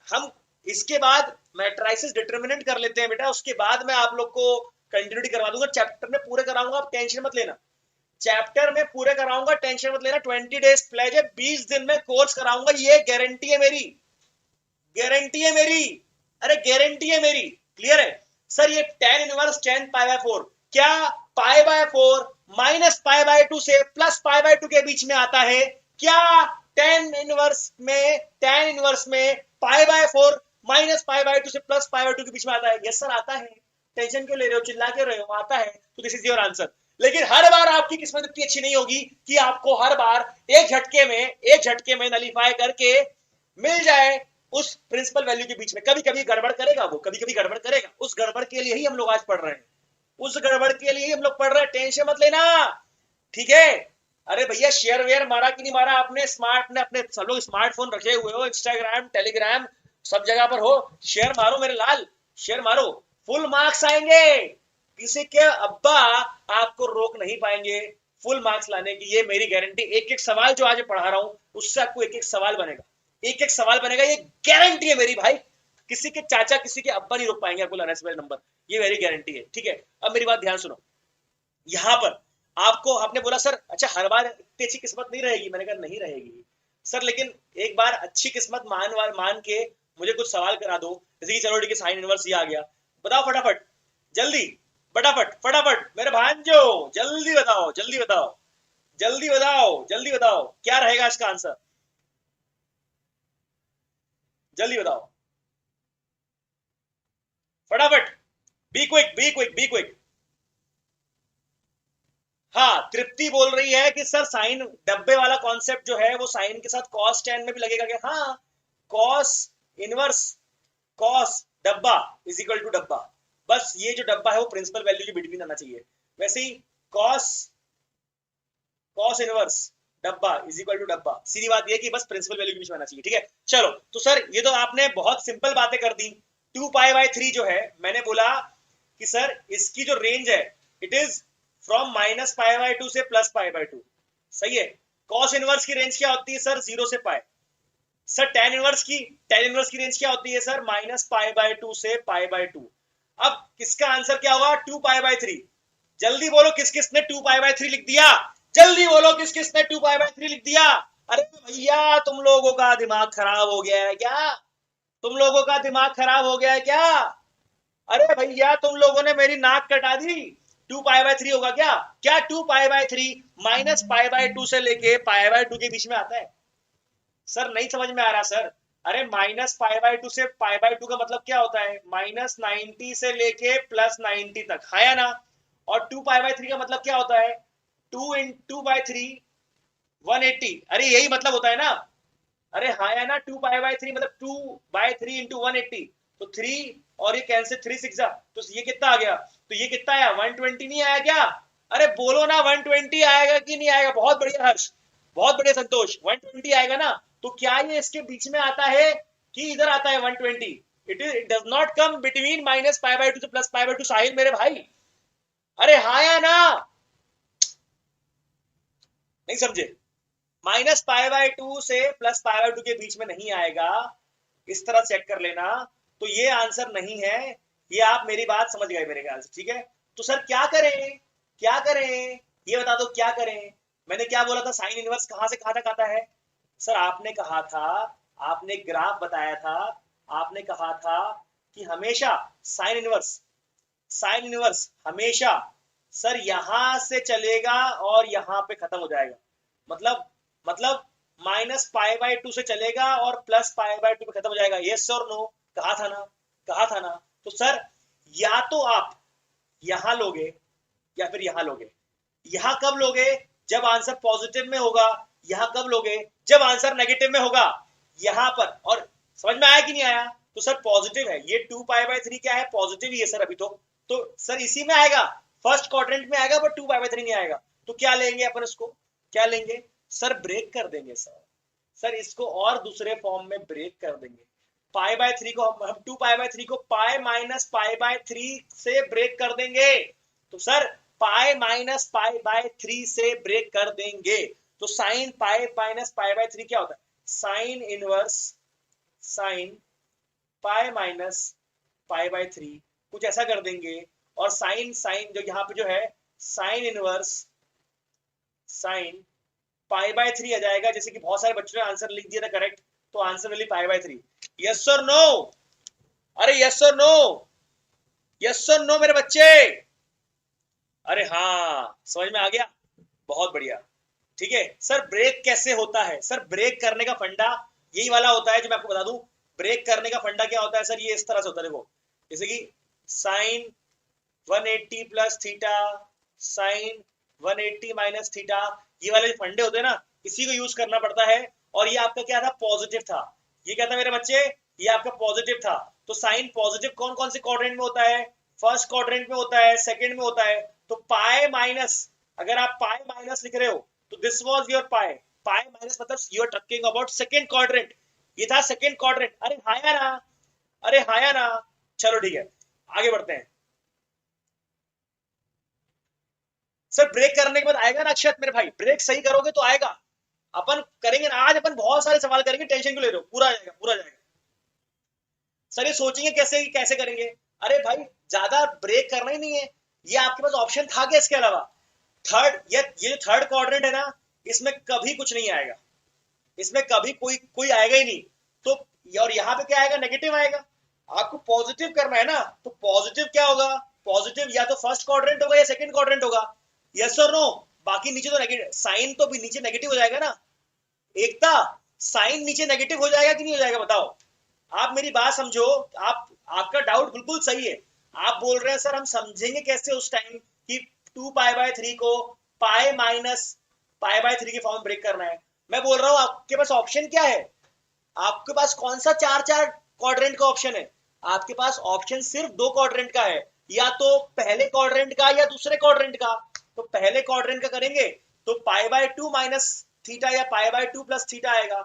हम इसके बाद मैट्राइसिस डिटर्मिनेंट कर लेते हैं बेटा, उसके बाद मैं आप लोग को कंटिन्यूटी करवा दूंगा, चैप्टर में पूरे कराऊंगा, आप टेंशन मत लेना। चैप्टर में पूरे कराऊंगा, टेंशन मत लेना। 20 डेज प्लेज है, 20 दिन में कोर्स कराऊंगा, ये गारंटी है मेरी, गारंटी है मेरी। अरे गारंटी है मेरी, क्लियर है? सर ये tan inverse tan pi by four, क्या pi by four minus pi by two से प्लस पाई बाय टू के बीच में आता है क्या? टेन इनवर्स में pi by four minus pi by two से प्लस पाई बाय टू के बीच में आता है। यस सर आता है। टेंशन क्यों ले रहे हो, चिल्ला क्यों रहे हो? आता है, तो दिस इज योर आंसर। लेकिन हर बार आपकी किस्मत इतनी अच्छी नहीं होगी कि आपको हर बार एक झटके में नलीफाई करके मिल जाए उस प्रिंसिपल वैल्यू के बीच में। कभी कभी गड़बड़ करेगा वो, कभी कभी गड़बड़ करेगा, उस गड़बड़ के लिए ही हम लोग आज पढ़ रहे हैं, उस गड़बड़ के लिए ही हम लोग पढ़ रहे हैं, टेंशन मत लेना। ठीक है? अरे भैया शेयर वेयर मारा कि नहीं मारा आपने? स्मार्ट ने अपने, सब लोग स्मार्टफोन रखे हुए हो, इंस्टाग्राम टेलीग्राम सब जगह पर हो, शेयर मारो मेरे लाल, शेयर मारो, फुल मार्क्स आएंगे। किसी के अब्बा आपको रोक नहीं पाएंगे फुल मार्क्स लाने की, ये मेरी गारंटी। एक एक सवाल जो आज पढ़ा रहा हूं उससे आपको एक एक सवाल बनेगा, एक एक सवाल बनेगा, ये गारंटी है मेरी भाई। किसी के चाचा किसी के अब्बा नहीं रोक पाएंगे आपको लाने से पहले नंबर, ये मेरी गारंटी है। ठीक है, अब मेरी बात ध्यान सुनो। यहां पर आपको, आपने बोला सर अच्छा हर बार इतनी अच्छी किस्मत नहीं रहेगी, मैंने कहा नहीं रहेगी सर, लेकिन एक बार अच्छी किस्मत मान के मुझे कुछ सवाल करा दो। जैसे कि चलो ठीक है साइन इनवर्स ये आ गया, बताओ फटाफट, जल्दी, फटाफट फटाफट मेरे भांजो, जल्दी बताओ जल्दी बताओ, जल्दी बताओ जल्दी बताओ, क्या रहेगा इसका आंसर? जल्दी बताओ फटाफट, be quick be quick be quick. हाँ, तृप्ति बोल रही है कि सर साइन डब्बे वाला कॉन्सेप्ट जो है वो साइन के साथ कॉस टेन में भी लगेगा क्या? हाँ, कॉस इनवर्स कॉस डब्बा इज इक्वल टू डब्बा। बस ये जो डब्बा है वो प्रिंसिपल वैल्यू के बिटवीन आना चाहिए। वैसे ही कॉस कॉस इनवर्स डब्बा इज इक्वल टू डब्बा, सीधी बात ये कि बस प्रिंसिपल वैल्यू के बीच में आना चाहिए। ठीक है, चलो तो सर ये तो आपने बहुत सिंपल बातें कर दी। 2 पाई बाय 3 जो है मैंने बोला कि सर इसकी जो रेंज है it is from -pi by 2 से +पाई बाय 2। सही है। कॉस इनवर्स की रेंज क्या होती है सर? 0 से पाई। सर टेन इनवर्स की रेंज क्या होती है सर? -पाई बाय 2 से पाई बाय 2। अब किसका आंसर क्या होगा? 2 पाई बाय 3। जल्दी बोलो किस किस ने 2 पाई बाय 3 लिख दिया? जल्दी बोलो किस किस ने 2 पाई बाय 3 लिख दिया? अरे भैया तुम लोगों का दिमाग खराब हो गया है क्या? तुम लोगों का दिमाग खराब हो गया है क्या? अरे भैया तुम लोगों ने मेरी नाक कटा दी। 2 पाई बाय 3 होगा क्या? क्या 2 पाई बाय 3 -पाई बाय 2 से लेके पाई बाय 2 के बीच में आता है? सर नहीं समझ में आ रहा सर। अरे -पाई बाय 2 से पाई बाय 2 का मतलब क्या होता है? -90 से लेके +90 तक, है या ना? और 2 पाई बाय 3 का मतलब क्या होता है? 2 × 2 बाय 3 180। अरे यही मतलब होता है ना? अरे हाँ या ना? 2 पाई बाय 3 मतलब 2/3 इंटू 180। तो 3 और ये कैंसिल, 3 6 तो ये कितना आ गया? तो ये कितना आया? 120 नहीं आया क्या? अरे बोलो ना 120 आएगा कि नहीं आएगा? बहुत बढ़िया हर्ष, बहुत बढ़िया संतोष, 120 आएगा ना? तो क्या ये इसके बीच में आता है कि इधर आता है 120? It does not come between -pi by 2 से +पाई बाय 2 साहिल मेरे भाई। अरे हाँ या ना? नहीं समझे? -पाई बाय 2 से +पाई बाय 2 के बीच में नहीं आएगा। इस तरह चेक कर लेना। तो ये आंसर नहीं है। ये आप मेरी बात समझ गए मेरे ख्याल से। ठीक है, तो सर क्या करें? क्या करें? ये बता दो क्या करें। मैंने क्या बोला था? साइन इनवर्स कहां से कहां तक आता है? सर आपने कहा था, आपने ग्राफ बताया था, आपने कहा था कि हमेशा साइन इनवर्स, साइन इनवर्स हमेशा सर यहां से चलेगा और यहां पे खत्म हो जाएगा। मतलब मतलब -पाई बाय 2 से चलेगा और +पाई बाय 2 पे खत्म हो जाएगा। यस और नो? कहा था ना, कहा था ना? तो सर या तो आप यहां लोगे या फिर यहां लोगे। यहां कब लोगे? जब आंसर पॉजिटिव में होगा। यहां कब लोगे? जब आंसर नेगेटिव में होगा। यहां पर। और समझ में आया कि नहीं आया? तो सर पॉजिटिव है ये 2 पाई बाय 3, क्या है? पॉजिटिव ही है सर अभी तो सर इसी में आएगा, फर्स्ट क्वाड्रेंट में आएगा, बट 2 पाई बाय 3 नहीं आएगा। तो क्या लेंगे अपन इसको? क्या लेंगे सर? ब्रेक कर देंगे सर। सर इसको और दूसरे फॉर्म में ब्रेक कर देंगे। पाई बाय 3 को हम 2 पाई बाय 3 को पाई-पाई/3 से ब्रेक कर देंगे। तो सर पाई-पाई/3 से ब्रेक कर देंगे। तो साइन पाई-पाई/3 क्या होता है? साइन इनवर्स साइन पाई-पाई/3 कुछ ऐसा कर देंगे। और साइन साइन जो यहाँ पे जो है साइन इनवर्स साइन पाई/3 आ जाएगा। जैसे कि बहुत सारे बच्चों ने आंसर लिख दिया था करेक्ट, तो आंसर मिली पाई/3। यस और नो? अरे यस और नो? यस और नो मेरे बच्चे? अरे हाँ, समझ में आ गया? बहुत बढ़िया। ठीक है सर, ब्रेक कैसे होता है? सर ब्रेक करने का फंडा यही वाला होता है जो मैं आपको बता दूं। ब्रेक करने का फंडा क्या होता है सर? ये इस तरह से होता है, देखो। जैसे कि sine 180 plus theta, sine 180 minus theta, ये वाले फंडे होते हैं ना, इसी को यूज करना पड़ता है। और ये आपका क्या था? पॉजिटिव था। ये क्या था मेरे बच्चे? ये आपका पॉजिटिव था। तो साइन पॉजिटिव कौन कौन से क्वाड्रेंट में होता है? फर्स्ट क्वाड्रेंट में होता है, सेकंड में होता है। तो पाई माइनस, अगर आप पाई माइनस लिख रहे हो तो this was your pi. Pi minus मतलब you are talking about second quadrant. ये था सेकंड क्वाड्रेंट। अरे हाया ना? अरे हाया ना? चलो ठीक है, आगे बढ़ते हैं। सर ब्रेक करने के बाद आएगा ना अक्षत मेरे भाई? ब्रेक सही करोगे तो आएगा। अपन करेंगे ना आज, अपन बहुत सारे सवाल करेंगे, टेंशन क्यों ले रहे हो? पूरा आ जाएगा, पूरा आ जाएगा। सर ये सोचेंगे कैसे कैसे करेंगे। अरे भाई ज्यादा ब्रेक करना ही नहीं है। ये आपके पास ऑप्शन था क्या इसके अलावा? थर्ड, ये थर्ड क्वाड्रेंट है ना, इसमें कभी कुछ नहीं आएगा। इसमें कभी कोई कोई आएगा ही नहीं। तो और यहाँ पे क्या आएगा? नेगेटिव आएगा। आपको पॉजिटिव करना है ना, तो पॉजिटिव क्या होगा? पॉजिटिव या तो फर्स्ट क्वाड्रेंट होगा या सेकंड क्वाड्रेंट होगा। यस और नो? बाकी नीचे तो नेगेटिव, साइन तो भी नीचे नेगेटिव हो जाएगा ना। एकता, साइन नीचे नेगेटिव हो जाएगा कि नहीं हो जाएगा? बताओ। आप मेरी बात समझो। आप, आपका डाउट बिल्कुल सही है। आप बोल रहे हैं सर हम समझेंगे कैसे उस टाइम कि 2 पाई बाय 3 को पाई माइनस पाई बाय 3 की फॉर्म ब्रेक करना है। मैं बोल रहा हूं आपके पास ऑप्शन क्या है, आपके पास कौन सा चार चार क्वाड्रेंट का ऑप्शन है? आपके पास ऑप्शन सिर्फ दो क्वाड्रेंट का है, या तो पहले क्वाड्रेंट का या दूसरे क्वाड्रेंट का। तो पहले क्वाड्रेंट का करेंगे तो पाई बाय 2 माइनस थीटा या पाई बाय 2 प्लस थीटा आएगा,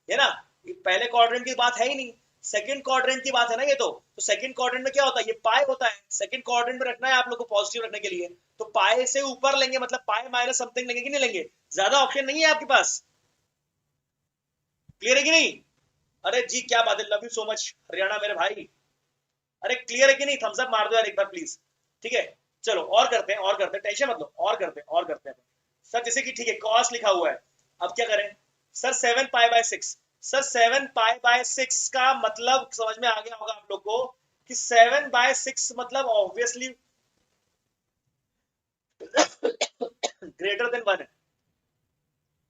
है ना। ये पहले क्वाड्रेंट की बात है ही नहीं, सेकंड क्वाड्रेंट की बात है ना ये तो सेकंड क्वाड्रेंट में क्या होता है, ये पाई होता है, सेकंड क्वाड्रेंट में रखना है आप लोग को पॉजिटिव रखने के लिए, तो पाई से ऊपर लेंगे, मतलब पाई माइनस समथिंग लेंगे कि नहीं लेंगे, ज्यादा ऑप्शन नहीं है आपके पास। क्लियर है कि नहीं? अरे जी क्या बात है, love you so much Haryana मेरे भाई। अरे क्लियर है कि नहीं, थम्स अप मार दो यार एक बार प्लीज। ठीक है, चलो और करते हैं, और करते हैं, टेंशन मत लो, और करते हैं, और करते हैं। सर जैसे कि ठीक है कॉस लिखा हुआ है, अब क्या करें sir, 7 pi by 6। Sir 7 pi by 6 का मतलब समझ में आ गया होगा आप लोग को कि 7/6 मतलब ऑब्वियसली ग्रेटर देन 1 है,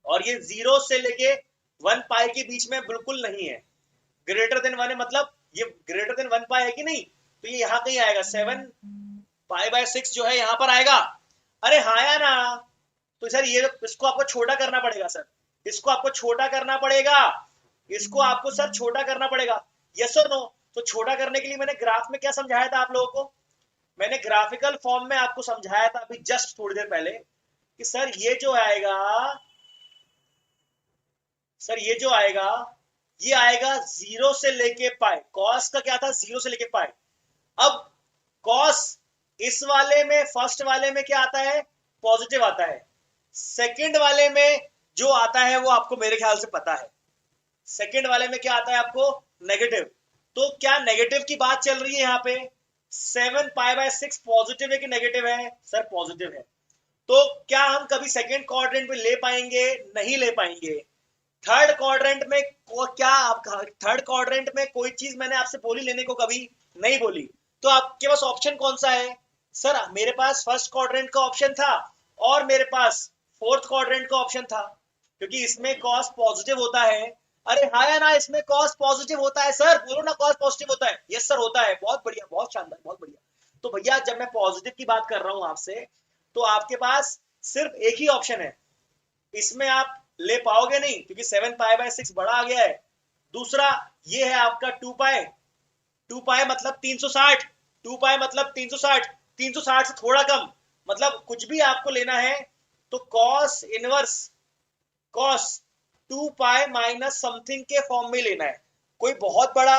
और ये 0 से लेके 1 पाई के बीच में बिल्कुल नहीं है। ग्रेटर देन 1 है मतलब ये ग्रेटर देन 1 पाई है कि नहीं, तो ये यहाँ कहीं आएगा, 7 पाई बाय 6 जो है यहाँ पर आएगा। अरे हाँ या ना, तो सर ये इसको आपको छोटा करना पड़ेगा सर, इसको आपको छोटा करना पड़ेगा, इसको आपको सर छोटा करना पड़ेगा। यस और नो? तो छोटा करने के लिए मैंने ग्राफ में क्या समझाया था आप लोगों को, मैंने ग्राफिकल फॉर्म में आपको समझाया था अभी जस्ट थोड़ी देर पहले कि सर ये जो आएगा, सर ये जो आएगा, ये आएगा 0 से लेके पाई, कॉस का क्या था 0 से लेके पाई। अब कॉस इस वाले में, फर्स्ट वाले में क्या आता है, पॉजिटिव आता है, सेकंड वाले में जो आता है वो आपको मेरे ख्याल से पता है, सेकंड वाले में क्या आता है आपको, नेगेटिव। तो क्या नेगेटिव की बात चल रही है यहाँ पे, 7 पाई बाय 6 पॉजिटिव है कि नेगेटिव है, सर पॉजिटिव है। तो क्या हम कभी सेकंड क्वाड्रेंट में ले पाएंगे, नहीं ले पाएंगे। थर्ड क्वाड्रेंट में क्या आप, थर्ड क्वाड्रेंट में कोई चीज मैंने आपसे बोली लेने को कभी नहीं बोली, तो आपके पास ऑप्शन कौन सा है, सर मेरे पास फर्स्ट क्वाड्रेंट का ऑप्शन था और मेरे पास फोर्थ क्वाड्रेंट का ऑप्शन था, क्योंकि इसमें कॉस पॉजिटिव होता है। अरे हाँ या ना, इसमें कॉस पॉजिटिव होता है सर, बोलो ना कॉस पॉजिटिव होता है, यस सर होता है, बहुत बढ़िया, बहुत शानदार, बहुत बढ़िया। तो भैया जब मैं पॉजिटिव की बात कर रहा हूं आपसे, तो आपके पास सिर्फ एक ही ऑप्शन है, इसमें आप ले पाओगे नहीं क्योंकि 7 पाई बाय 6 बड़ा आ गया है। दूसरा ये है आपका 2 पाई, 2 पाई मतलब 360, 2 पाई मतलब 360, 360 से थोड़ा कम, मतलब कुछ भी आपको लेना है तो cos inverse, cos 2 pi minus something के फॉर्म में लेना है। कोई बहुत बड़ा,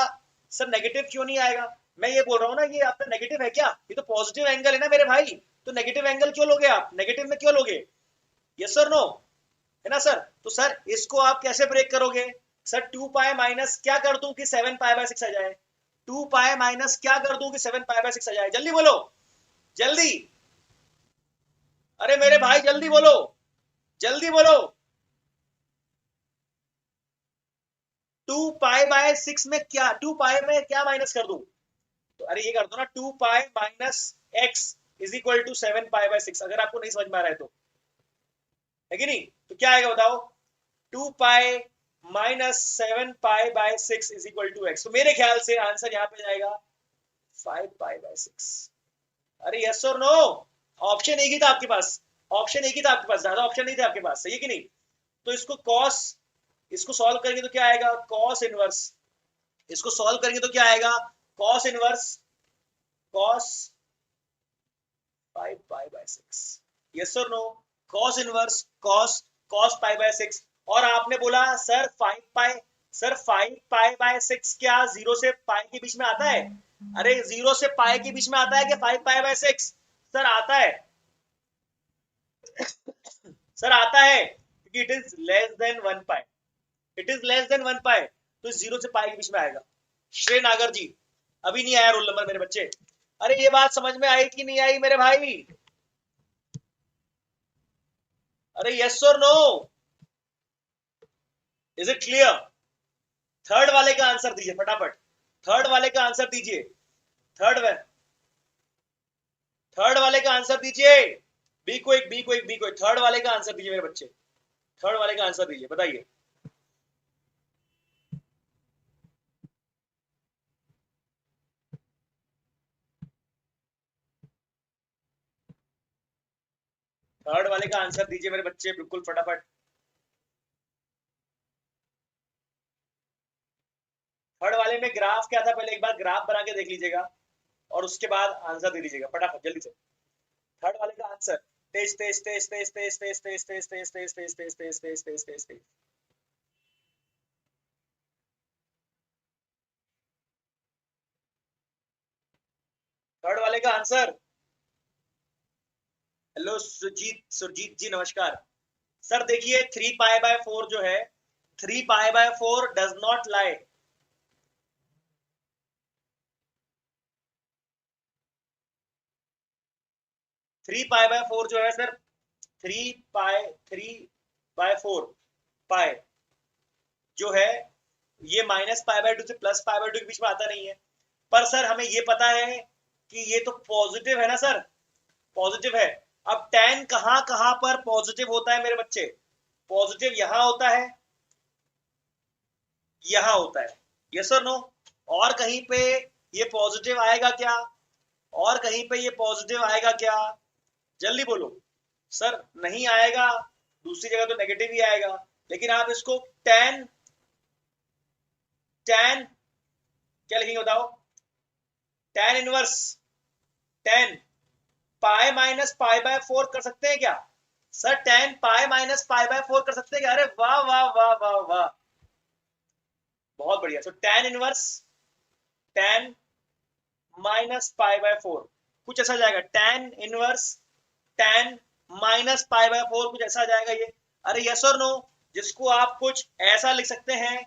सर नेगेटिव क्यों नहीं आएगा, मैं ये बोल रहा हूँ ना, ये आपका नेगेटिव है क्या, ये तो पॉजिटिव एंगल है ना मेरे भाई, तो नेगेटिव एंगल क्यों लोगे आप, नेगेटिव में क्यों लोगे, यस सर नो, है ना सर। तो सर इसको आप कैसे ब्रेक करोगे, सर 2 पाई माइनस क्या कर दूं कि 7 पाई बाय 6 आ जाए, 2 पाई माइनस क्या कर दूं कि 7 पाई बाय 6 आ जाए, जल्दी बोलो, जल्दी, अरे मेरे भाई जल्दी बोलो, जल्दी बोलो। 2 पाई बाय 6 में क्या, 2 पाई में क्या माइनस कर दूं, तो अरे ये कर दो ना, 2 pi minus x is equal to 7 pi by 6, अगर आपको नहीं समझ में आ रहा है तो, है कि नहीं, तो क्या आएगा बताओ, 2 pi minus 7 pi by 6 is equal to x, तो मेरे ख्याल से आंसर यहाँ पे जाएगा 5 पाई बाय 6। अरे यस और नो, ऑप्शन एक ही था आपके पास, ऑप्शन एक ही था आपके पास, ज्यादा ऑप्शन नहीं थे आपके पास, सही है कि नहीं। तो इसको कॉस, इसको सॉल्व करेंगे तो क्या आएगा, कॉस इनवर्स, इसको सॉल्व करेंगे तो क्या आएगा, cos inverse, cos 5 pi by 6, yes और no, cos inverse cos, cos pi by 6। और आपने बोला sir 5 pi, sir 5 pi by 6 क्या 0 से पाई के बीच में आता है, अरे 0 से पाई के बीच में आता है कि 5 पाई बाय 6, सर आता है, सर आता है, क्योंकि it is less than 1 pi, it is less than 1 पाई, तो 0 से पाई के बीच में आएगा। श्रेय नागर जी, अभी नहीं आया रोल नंबर मेरे बच्चे, अरे ये बात समझ में आई कि नहीं आई मेरे भाई, अरे यस और no, is it clear. Third वाले का आंसर दीजिए फटाफट, थर्ड वाले का आंसर दीजिए, थर्ड वे, थर्ड वाले का आंसर दीजिए, be quick, be quick, be quick, third वाले का आंसर दीजिए मेरे बच्चे, थर्ड वाले का आंसर दीजिए, बताइए। थर्ड वाले का आंसर दीजिए मेरे बच्चे, बिल्कुल फटाफट। थर्ड वाले में ग्राफ क्या था, पहले एक बार ग्राफ बना के देख लीजिएगा और उसके बाद आंसर दे दीजिएगा फटाफट जल्दी से। थर्ड वाले का आंसर, तेज तेज तेज तेज तेज तेज तेज तेज तेज तेज तेज तेज तेज तेज तेज तेज तेज। थर्ड वाले का आंसर। हेलो सुरजीत, सुरजीत जी नमस्कार। सर देखिए 3 पाई बाय 4 जो है, 3 pi bye 4 does not lie. 3 pi bye 4 जो है सर, 3 बाय 4 पाई जो है, ये -पाई बाय 2 से +पाई बाय 2 के बीच में आता नहीं है। पर सर हमें ये पता है कि ये तो पॉजिटिव है ना सर, पॉजिटिव है। अब tan कहां कहां पर पॉजिटिव होता है मेरे बच्चे? पॉजिटिव यहां होता है, यहां होता है, यस और नो? और कहीं पे ये पॉजिटिव आएगा क्या? और कहीं पे ये पॉजिटिव आएगा क्या? जल्दी बोलो। सर नहीं आएगा, दूसरी जगह तो नेगेटिव ही आएगा। लेकिन आप इसको tan, tan क्या लिखेंगे बताओ? tan इनवर्स, tan पाई -पाई/4 कर सकते हैं क्या? सर tan पाई-पाई/4 कर सकते हैं क्या? अरे वाह वाह वाह वाह वाह, बहुत बढ़िया। सो tan इनवर्स, tan -पाई/4 कुछ ऐसा जाएगा, tan इनवर्स tan -पाई/4 कुछ ऐसा जाएगा ये। अरे यस और नो? जिसको आप कुछ ऐसा लिख सकते हैं,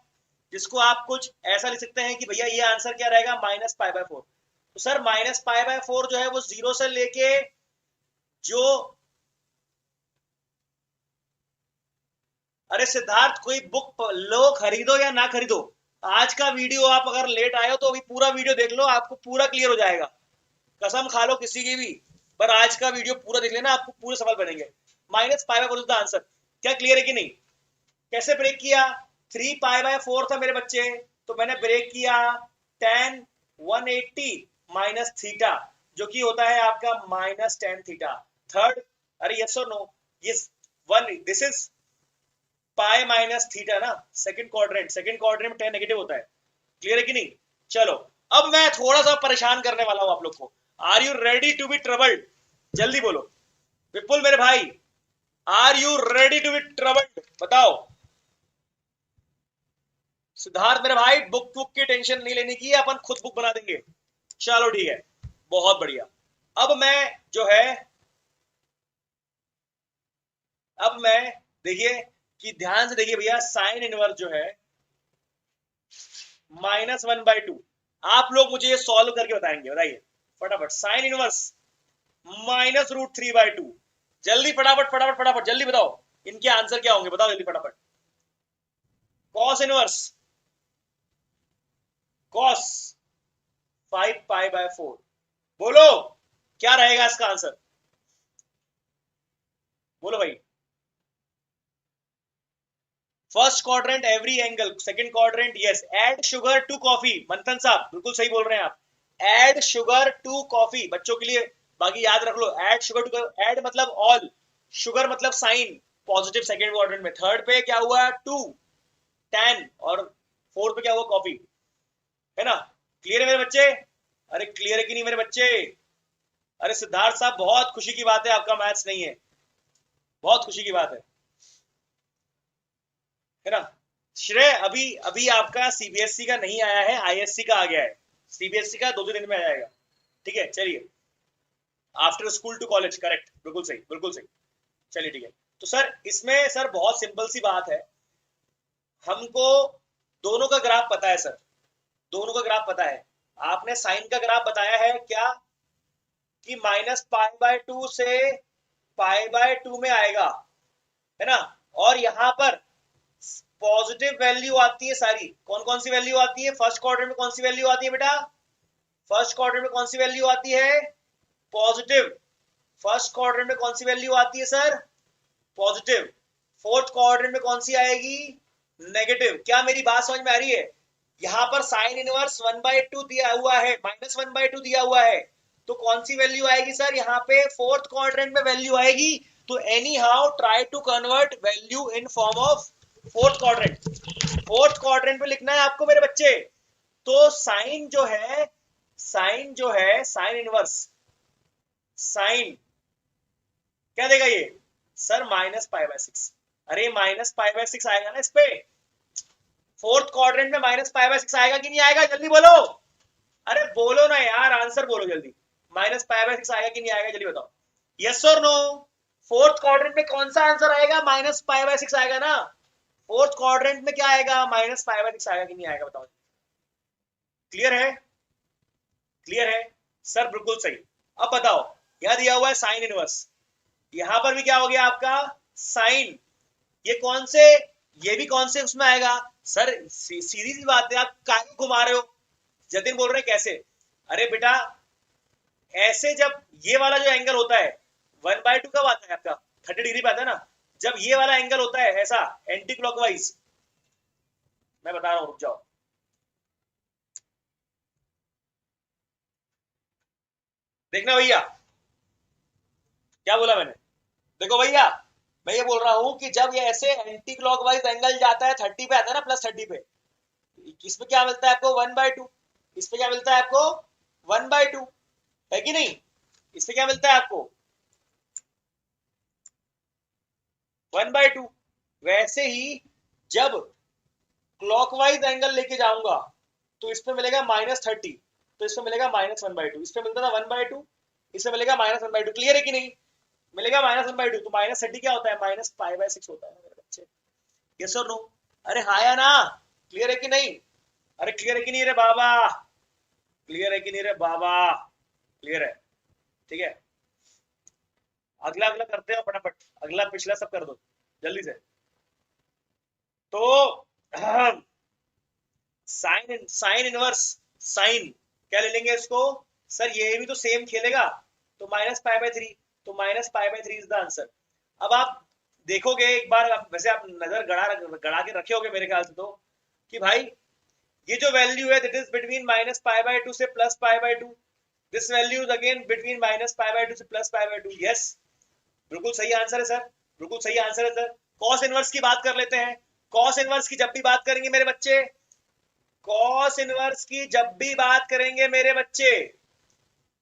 जिसको आप कुछ ऐसा लिख सकते हैं कि भैया ये आंसर क्या रहेगा, -पाई/4। तो सर -पाई/4 जो है वो 0 से लेके जो, अरे सिद्धार्थ कोई बुक लो, खरीदो या ना खरीदो, आज का वीडियो आप अगर लेट आए हो तो अभी पूरा वीडियो देख लो, आपको पूरा क्लियर हो जाएगा। कसम खा लो किसी की भी, पर आज का वीडियो पूरा देख लेना, आपको पूरे सवाल बनेंगे। -पाई/4 आंसर, क्या क्लियर है कि नहीं? कैसे ब्रेक किया? 3 पाई/4 था मेरे बच्चे, तो मैंने ब्रेक किया tan 180 माइनस थीटा, जो कि होता है आपका -tan थीटा। थर्ड, अरे यस और नो? ये one, this is pi minus theta ना, सेकंड क्वाड्रेंट, सेकंड क्वाड्रेंट में tan नेगेटिव होता है। क्लियर है कि नहीं? चलो अब मैं थोड़ा सा परेशान करने वाला हूं आप लोग को। Are you ready to be troubled? जल्दी बोलो। विपुल मेरे भाई, are you ready to be troubled? बताओ। सिद्धार्थ मेरे भाई, बुक बुक की टेंशन नहीं लेने की है, अपन खुद बुक बना देंगे। चलो ठीक है, बहुत बढ़िया। अब मैं जो है, अब मैं, देखिए कि ध्यान से देखिए भैया, साइन इनवर्स जो है -1/2, आप लोग मुझे ये सॉल्व करके बताएंगे, बताइए फटाफट। साइन इनवर्स -√3/2, जल्दी फटाफट फटाफट फटाफट जल्दी बताओ, इनके आंसर क्या होंगे, बताओ जल्दी फटाफट। कॉस इनवर्स, कॉस 5 पाई/4, बोलो क्या रहेगा इसका आंसर, बोलो भाई। First quadrant every angle, second quadrant yes. Add sugar to coffee, Manthan साहब बिल्कुल सही बोल रहे हैं आप। ऐड शुगर टू कॉफी, बच्चों के लिए बाकी याद रख लो। ऐड शुगर टू, ऐड मतलब ऑल, शुगर मतलब साइन, पॉजिटिव सेकंड क्वाड्रेंट में। थर्ड पे क्या हुआ, 2 tan, और फोर्थ पे क्या हुआ, कॉफी, है ना? क्लियर है मेरे बच्चे? अरे क्लियर है कि नहीं मेरे बच्चे? अरे सिद्धार्थ साहब बहुत खुशी की बात है, आपका मैथ्स नहीं है, बहुत खुशी की बात है ना? श्रेय अभी अभी आपका सीबीएसई का नहीं आया है, आईएससी का आ गया है। सीबीएसई का 2 दिन में आ जाएगा, ठीक है? चलिए, after school to college, correct, बिल्कुल सही बिल्कुल सही। चलिए ठीक है। तो सर इसमें सर बहुत सिंपल सी बात है, हमको दोनों का ग्राफ पता है सर, दोनों का ग्राफ पता है। आपने साइन का ग्राफ बताया है क्या, कि -पाई/2 से पाई/2 में आएगा, है ना? और यहाँ पर पॉजिटिव वैल्यू आती है सारी, कौन कौन सी वैल्यू आती है? फर्स्ट क्वाड्रेंट में कौन सी वैल्यू आती है बेटा? फर्स्ट क्वाड्रेंट में कौन सी वैल्यू आती है? पॉजिटिव। फर्स्ट क्वाड्रेंट में कौन सी वैल्यू आती है सर? पॉजिटिव। फोर्थ क्वाड्रेंट में कौन सी आएगी? नेगेटिव। क्या मेरी बात समझ में आ रही है? यहाँ पर साइन इनवर्स 1/2 दिया हुआ है, -1/2 दिया हुआ है, तो कौन सी वैल्यू आएगी सर यहाँ पे? फोर्थ क्वाड्रेंट में वैल्यू आएगी। तो anyhow try to convert value in form of fourth quadrant. Fourth quadrant में लिखना है आपको मेरे बच्चे। तो साइन इनवर्स, साइन क्या देगा ये सर -π/6। अरे -π/6 आएगा ना इस पे। फोर्थ क्वाड्रेंट में -π/6 आएगा कि नहीं आएगा, जल्दी बोलो। अरे बोलो ना यार, आंसर बोलो जल्दी। -π/6 आएगा कि नहीं आएगा, जल्दी बताओ। यस और नो। फोर्थ क्वाड्रेंट में कौन सा आंसर आएगा, -π/6 आएगा ना। फोर्थ क्वाड्रेंट में क्या आएगा, -π/6 आएगा कि नहीं आएगा, बताओ। क्लियर है, क्लियर है सर, बिल्कुल सही। अब बताओ, यह दिया हुआ है साइन इनवर्स, यहां पर भी क्या हो गया आपका साइन। ये कौन से, ये भी कौन से उसमें आएगा सर, सीधी सी बात है, आप काहे घुमा रहे हो। जतिन बोल रहे हैं कैसे, अरे बेटा ऐसे जब ये वाला जो एंगल होता है 1/2 कब आता है आपका, 30 डिग्री पे आता है ना। जब ये वाला एंगल होता है ऐसा एंटी क्लॉकवाइज, मैं बता रहा हूं, रुक जाओ। देखना भैया, क्या बोला मैंने, देखो भैया, मैं ये बोल रहा हूं कि जब ये ऐसे एंटी क्लॉकवाइज एंगल जाता है 30 पे आता है ना, +30 पे, इसमें क्या मिलता है आपको 1/2। इसमें क्या मिलता है आपको 1/2, है कि नहीं। इसमें क्या मिलता है आपको 1/2। वैसे ही जब क्लॉकवाइज एंगल लेके जाऊंगा तो इसमें मिलेगा -30, तो इसमें मिलेगा -1/2। इसमें मिलता था 1/2, इसमें मिलेगा -1/2। क्लियर है कि नहीं, मिलेगा -1/2। तो -30 क्या होता है, -π/6 होता है मेरे बच्चे। यस और नो, अरे हाँ या ना, क्लियर है कि नहीं। अरे क्लियर है कि नहीं रे बाबा, क्लियर है कि नहीं रे बाबा, क्लियर है, ठीक है। अगला अगला करते हो फटाफट, अगला पिछला सब कर दो जल्दी से। तो साइन इनवर्स, साइन क्या ले लेंगे इसको सर, ये भी तो सेम खेलेगा, तो -π/3, तो -π/3 इज द आंसर। अब आप देखोगे एक बार, वैसे आप नजर गड़ा के रखे होगे मेरे ख्याल से, तो कि भाई ये जो वैल्यू है दैट इज बिटवीन -π/2 से +π/2, this value is again between -π/2 से +π/2। यस, बिल्कुल सही आंसर है सर, बिल्कुल सही आंसर है सर। कॉस इनवर्स की बात कर लेते हैं। कॉस इनवर्स की जब भी बात करेंगे मेरे बच्चे, कॉस इनवर्स की जब भी बात करेंगे मेरे बच्चे,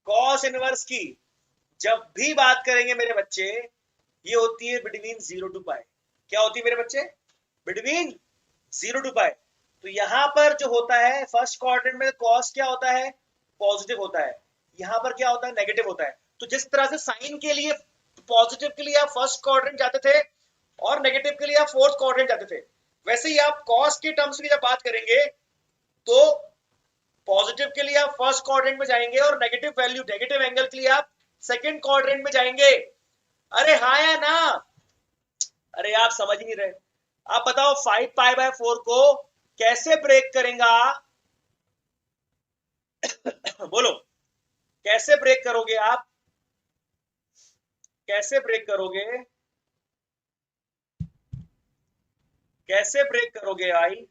कॉस इनवर्स की जब भी बात करेंगे मेरे बच्चे, ये होती है बिटवीन 0 टू पाई। क्या होती है मेरे बच्चे, बिटवीन 0 टू पाई। तो यहां पर जो होता है फर्स्ट क्वाड्रेंट में कॉस क्या होता है, पॉजिटिव होता है। यहां पर क्या होता है, नेगेटिव होता है। तो जिस तरह से साइन के लिए, पॉजिटिव के लिए आप फर्स्ट क्वाड्रेंट जाते थे और नेगेटिव के लिए आप फोर्थ क्वाड्रेंट जाते थे, वैसे ही आप कॉस के टर्म्स की जब बात करेंगे तो पॉजिटिव के लिए आप फर्स्ट क्वाड्रेंट में जाएंगे और नेगेटिव वैल्यू, नेगेटिव एंगल के लिए आप सेकंड क्वाड्रेंट में जाएंगे। अरे हाँ या ना, अरे आप समझ नहीं रहे। आप बताओ 5π/4 को कैसे ब्रेक करेगा बोलो, कैसे ब्रेक करोगे आप, कैसे ब्रेक करोगे, कैसे ब्रेक करोगे भाई।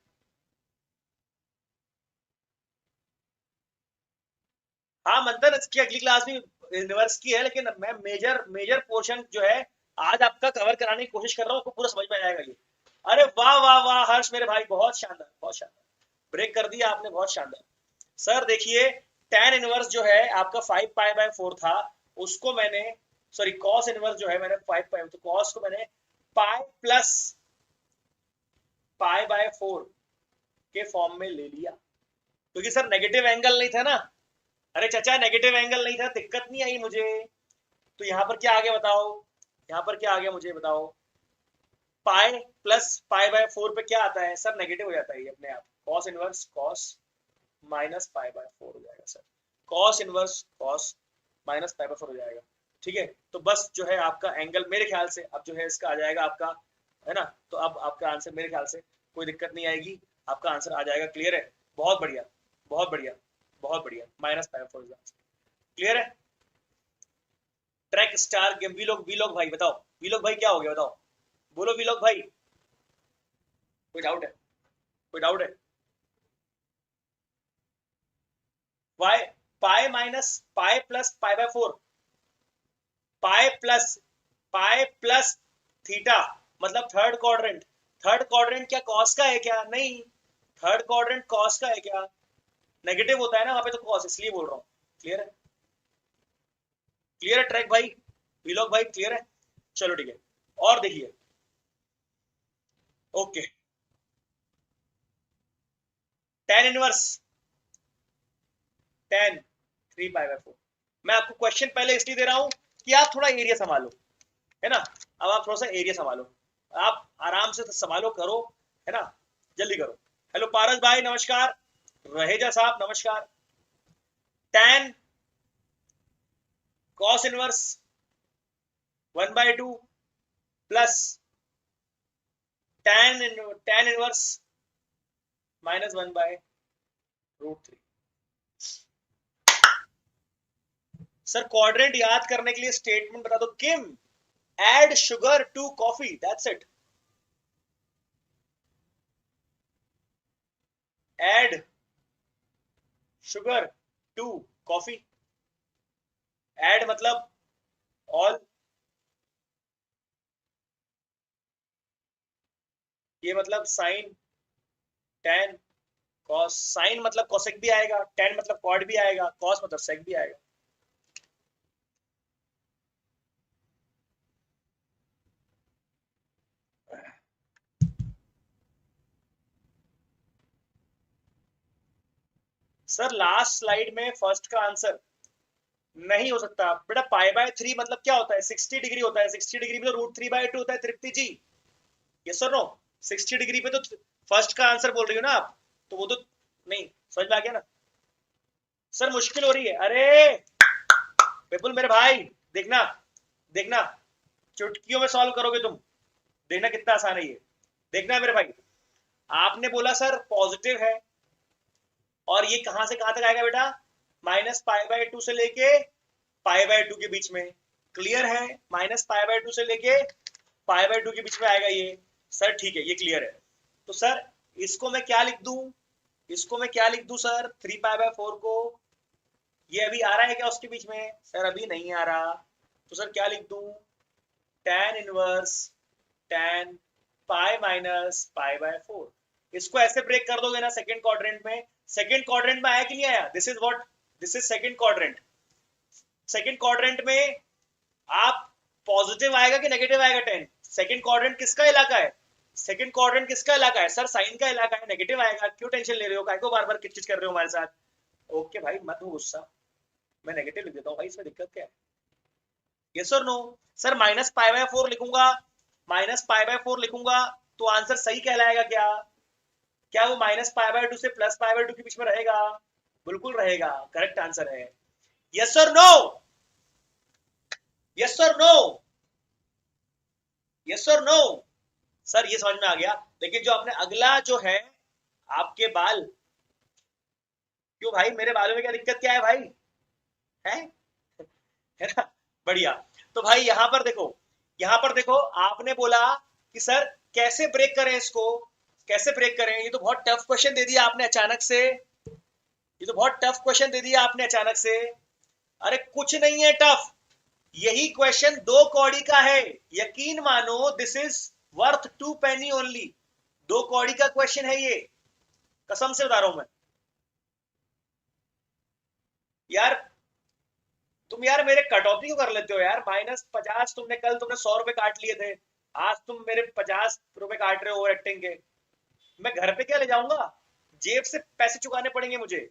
हाँ मंथन, इसकी अगली क्लास भी यूनिवर्स की है, लेकिन मैं मेजर मेजर पोर्शन जो है आज आपका कवर कराने की कोशिश कर रहा हूँ, आपको पूरा समझ में आ जाएगा ये। अरे वाह वाह वाह हर्ष मेरे भाई, बहुत शानदार, बहुत शानदार, ब्रेक कर दिया आपने, बहुत शानदार। सर देखिए, tan इनवर्स जो है आपका 5π/4 था, उसको मैंने, सॉरी कॉस इनवर्स जो है मैंने 5π, तो कॉस को मैंने पाई प्लस π/4 के फॉर्म में ले लिया, क्योंकि सर नेगेटिव एंगल नहीं था ना। अरे चाचा नेगेटिव एंगल नहीं था, दिक्कत नहीं आई मुझे। तो यहाँ पर क्या आ गया बताओ, यहाँ पर क्या आ गया मुझे बताओ, पाई प्लस π/4 पे क्या आता है सर, नेगेटिव हो जाता है ये अपने आप। कॉस इनवर्स कॉस -π/4 हो जाएगा सर, कॉस इनवर्स कॉस -π/4 हो जाएगा। ठीक है, तो बस जो है आपका एंगल मेरे ख्याल से अब जो है इसका आ जाएगा आपका, है ना। तो अब आपका आंसर मेरे ख्याल से कोई दिक्कत नहीं आएगी, आपका आंसर आ जाएगा। क्लियर है, बहुत बढ़िया, बहुत बढ़िया, बहुत बढ़िया, -π/4 क्लियर है। ट्रैक स्टार गेम, वीलोग भाई बताओ, वीलोग भाई क्या हो गया बताओ, बोलो वीलोग भाई, कोई डाउट है, कोई डाउट है। Why, pi minus pi plus π/4, pi plus pi plus theta मतलब थर्ड क्वाड्रेंट। थर्ड क्वाड्रेंट क्या कॉस का है क्या? नहीं, थर्ड क्वाड्रेंट कॉस का है क्या? नेगेटिव होता है ना वहां पे तो कॉस, इसलिए बोल रहा हूँ। क्लियर है? क्लियर है ट्रैक भाई, वीलॉग भाई क्लियर है? चलो ठीक है, और देखिए। Okay, ten inverse ten 3 pi bye 4। मैं आपको क्वेश्चन पहले इसलिए दे रहा हूं कि आप थोड़ा एरिया संभालो, है ना। अब आप थोड़ा सा एरिया संभालो, आप आराम से संभालो, करो, है ना, जल्दी करो। हेलो पारस भाई नमस्कार, रहेजा साहब नमस्कार। Tan cos inverse 1/2 plus tan inverse -1/√3। Sir quadrant याद करने के लिए स्टेटमेंट बता दो किम, add sugar to coffee, that's it. Add sugar to coffee, add मतलब ऑल, ये मतलब साइन टेन कॉस, साइन मतलब कोसेक भी आएगा, टेन मतलब कॉड भी आएगा, कॉस मतलब सेक भी आएगा। सर लास्ट स्लाइड में फर्स्ट का आंसर नहीं हो सकता बेटा। पाई/3 मतलब क्या होता है? 60 डिग्री होता है। 60 डिग्री में तो √3/2 होता है तृप्ति जी। यस और नो? 60 डिग्री पे तो फर्स्ट का आंसर बोल रही हो ना आप, तो वो तो नहीं, समझ में आ गया ना। सर मुश्किल हो रही है, अरे विपुल मेरे भाई, देखना देखना, चुटकियों में सॉल्व करोगे तुम, देखना कितना आसान है ये। देखना मेरे भाई, आपने बोला सर पॉजिटिव है, और ये कहां से कहां तक आएगा बेटा? -π/2 से लेके π/2 के बीच में। क्लियर है? -π/2 से लेके π/2 के बीच में आएगा ये। सर ठीक है, ये क्लियर है। तो सर इसको मैं क्या लिख दूं? इसको मैं क्या लिख दूं सर 3π/4 को? ये अभी आ रहा है क्या उसके बीच में? सर अभी नहीं आ रहा, तो सर क्या लिख दूं? tan inverse tan pi minus π/4। इसको ऐसे ब्रेक कर दोगे ना सेकंड क्वाड्रेंट में। सेकंड क्वाड्रेंट में आया कि नहीं आया? This is what, this is second quadrant. Second quadrant में आप पॉजिटिव आएगा कि नेगेटिव आएगा? टेन सेकंड क्वाड्रेंट किसका इलाका है? सेकंड क्वाड्रेंट किसका इलाका है? सर साइन का इलाका है, नेगेटिव आएगा। क्यों टेंशन ले रहे हो? काय को बार बार किचकिच कर रहे हो हमारे साथ? ओके भाई मत हो गुस्सा, मैं नेगेटिव लिख देता हूँ भाई, इसमें दिक्कत क्या है? यस और नो? सर -π/4 लिखूंगा, -π/4 लिखूंगा तो आंसर सही कहलाएगा क्या? क्या वो -π/2 से +π/2 के बीच में रहेगा? बिल्कुल रहेगा, करेक्ट आंसर है। यस और नो? यस और नो? यस और नो? सर ये समझ में आ गया, लेकिन जो आपने अगला जो है आपके बाल, क्यों भाई मेरे बालों में क्या दिक्कत क्या है भाई? है है ना? बढ़िया। तो भाई यहाँ पर देखो, यहाँ पर देखो, आपने बोला कि सर कैसे ब्रेक करें इसको, कैसे ब्रेक करें? ये तो बहुत टफ क्वेश्चन दे दिया आपने अचानक से, ये तो बहुत टफ क्वेश्चन दे दिया आपने अचानक से। अरे कुछ नहीं है टफ, यही क्वेश्चन 2 कौड़ी का है, यकीन मानो, this is worth 2 Penney only. 2 कौड़ी का क्वेश्चन है ये, कसम से बता रहा हूं मैं। यार तुम यार मेरे कटौती क्यों कर लेते हो यार? -50 तुमने, कल तुमने 100 रुपए काट लिए थे, आज तुम मेरे 50 रुपए काट रहे हो ओवर एक्टिंग के। मैं घर पे क्या ले जाऊंगा? जेब से पैसे चुकाने पड़ेंगे मुझे।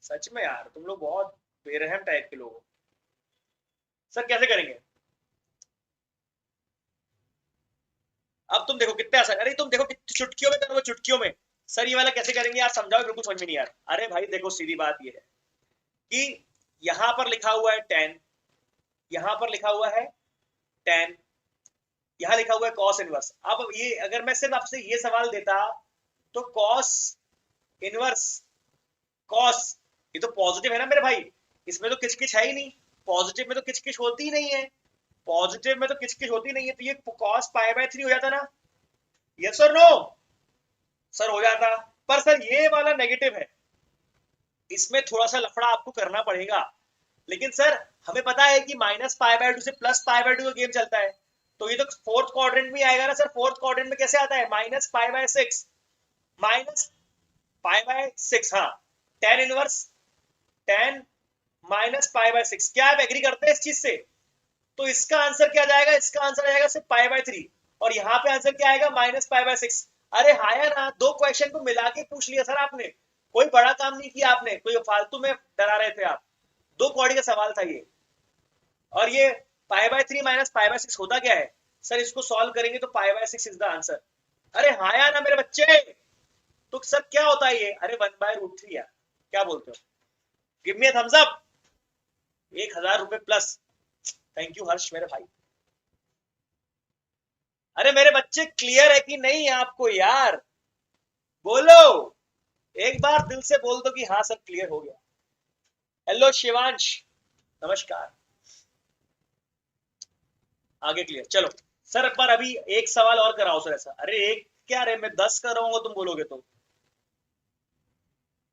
सच में यार तुम लोग बहुत बेरहम टाइप के लोग हो। सर कैसे करेंगे? अब तुम देखो कितने आसान, अरे तुम देखो कितनी चुटकियों में करोगे, चुटकियों में। सर ये वाला कैसे करेंगे यार, समझाओ, बिल्कुल समझ में नहीं यार। अरे भाई देखो सीधी बात ये है कि यहां पर लिखा हुआ है टेन, यहां पर लिखा हुआ है टेन, यहां लिखा हुआ है कॉस इनवर्स। अब ये अगर मैं सिर्फ आपसे ये सवाल देता तो कॉस इनवर्स कॉस, ये तो पॉजिटिव है ना मेरे भाई, इसमें तो किचकिच है ही नहीं। पॉजिटिव में तो किचकिच होती ही नहीं है, पॉजिटिव में तो किचकिच होती नहीं है, तो ये कॉस π/3 हो जाता ना। यस और नो? सर हो जाता, पर सर ये वाला नेगेटिव है, इसमें थोड़ा सा लफड़ा आपको करना पड़ेगा। लेकिन सर हमें पता है कि -π/2 से +π/2 का गेम चलता है, तो ये तो फोर्थ क्वाड्रेंट में आएगा ना सर। फोर्थ क्वाड्रेंट में कैसे आता है? -π/6, -π/6। हाँ, tan इनवर्स, tan -π/6। क्या आप एग्री करते हैं इस चीज से? तो इसका आंसर क्या जाएगा? इसका आंसर आएगा सिर्फ π/3, और यहाँ पे आंसर क्या आएगा? -π/6। अरे हाँ या ना, दो क्वेश्चन को मिला के पूछ लिया सर आपने, कोई बड़ा काम नहीं किया आपने, कोई फालतू में डरा रहे थे आप। दो कौड़ी का सवाल था ये। और ये π/3 -π/6 होता क्या है सर? इसको सॉल्व करेंगे तो π/6 इज द आंसर। अरे हाँ या ना मेरे बच्चे? तो सर क्या होता है ये? अरे 1/√3 यार, क्या बोलते हो? Give me a thumbs up. 1000 रुपए प्लस। थैंक यू हर्ष मेरे भाई। अरे मेरे बच्चे क्लियर है कि नहीं आपको यार? बोलो, एक बार दिल से बोल दो कि हाँ सर क्लियर हो गया। हेलो शिवांश, नमस्कार। आगे क्लियर। चलो सर, पर अभी एक सवाल और कराओ सर ऐसा। अरे एक क्या रे, मैं 10 कराऊंगा तुम बोलोगे तो,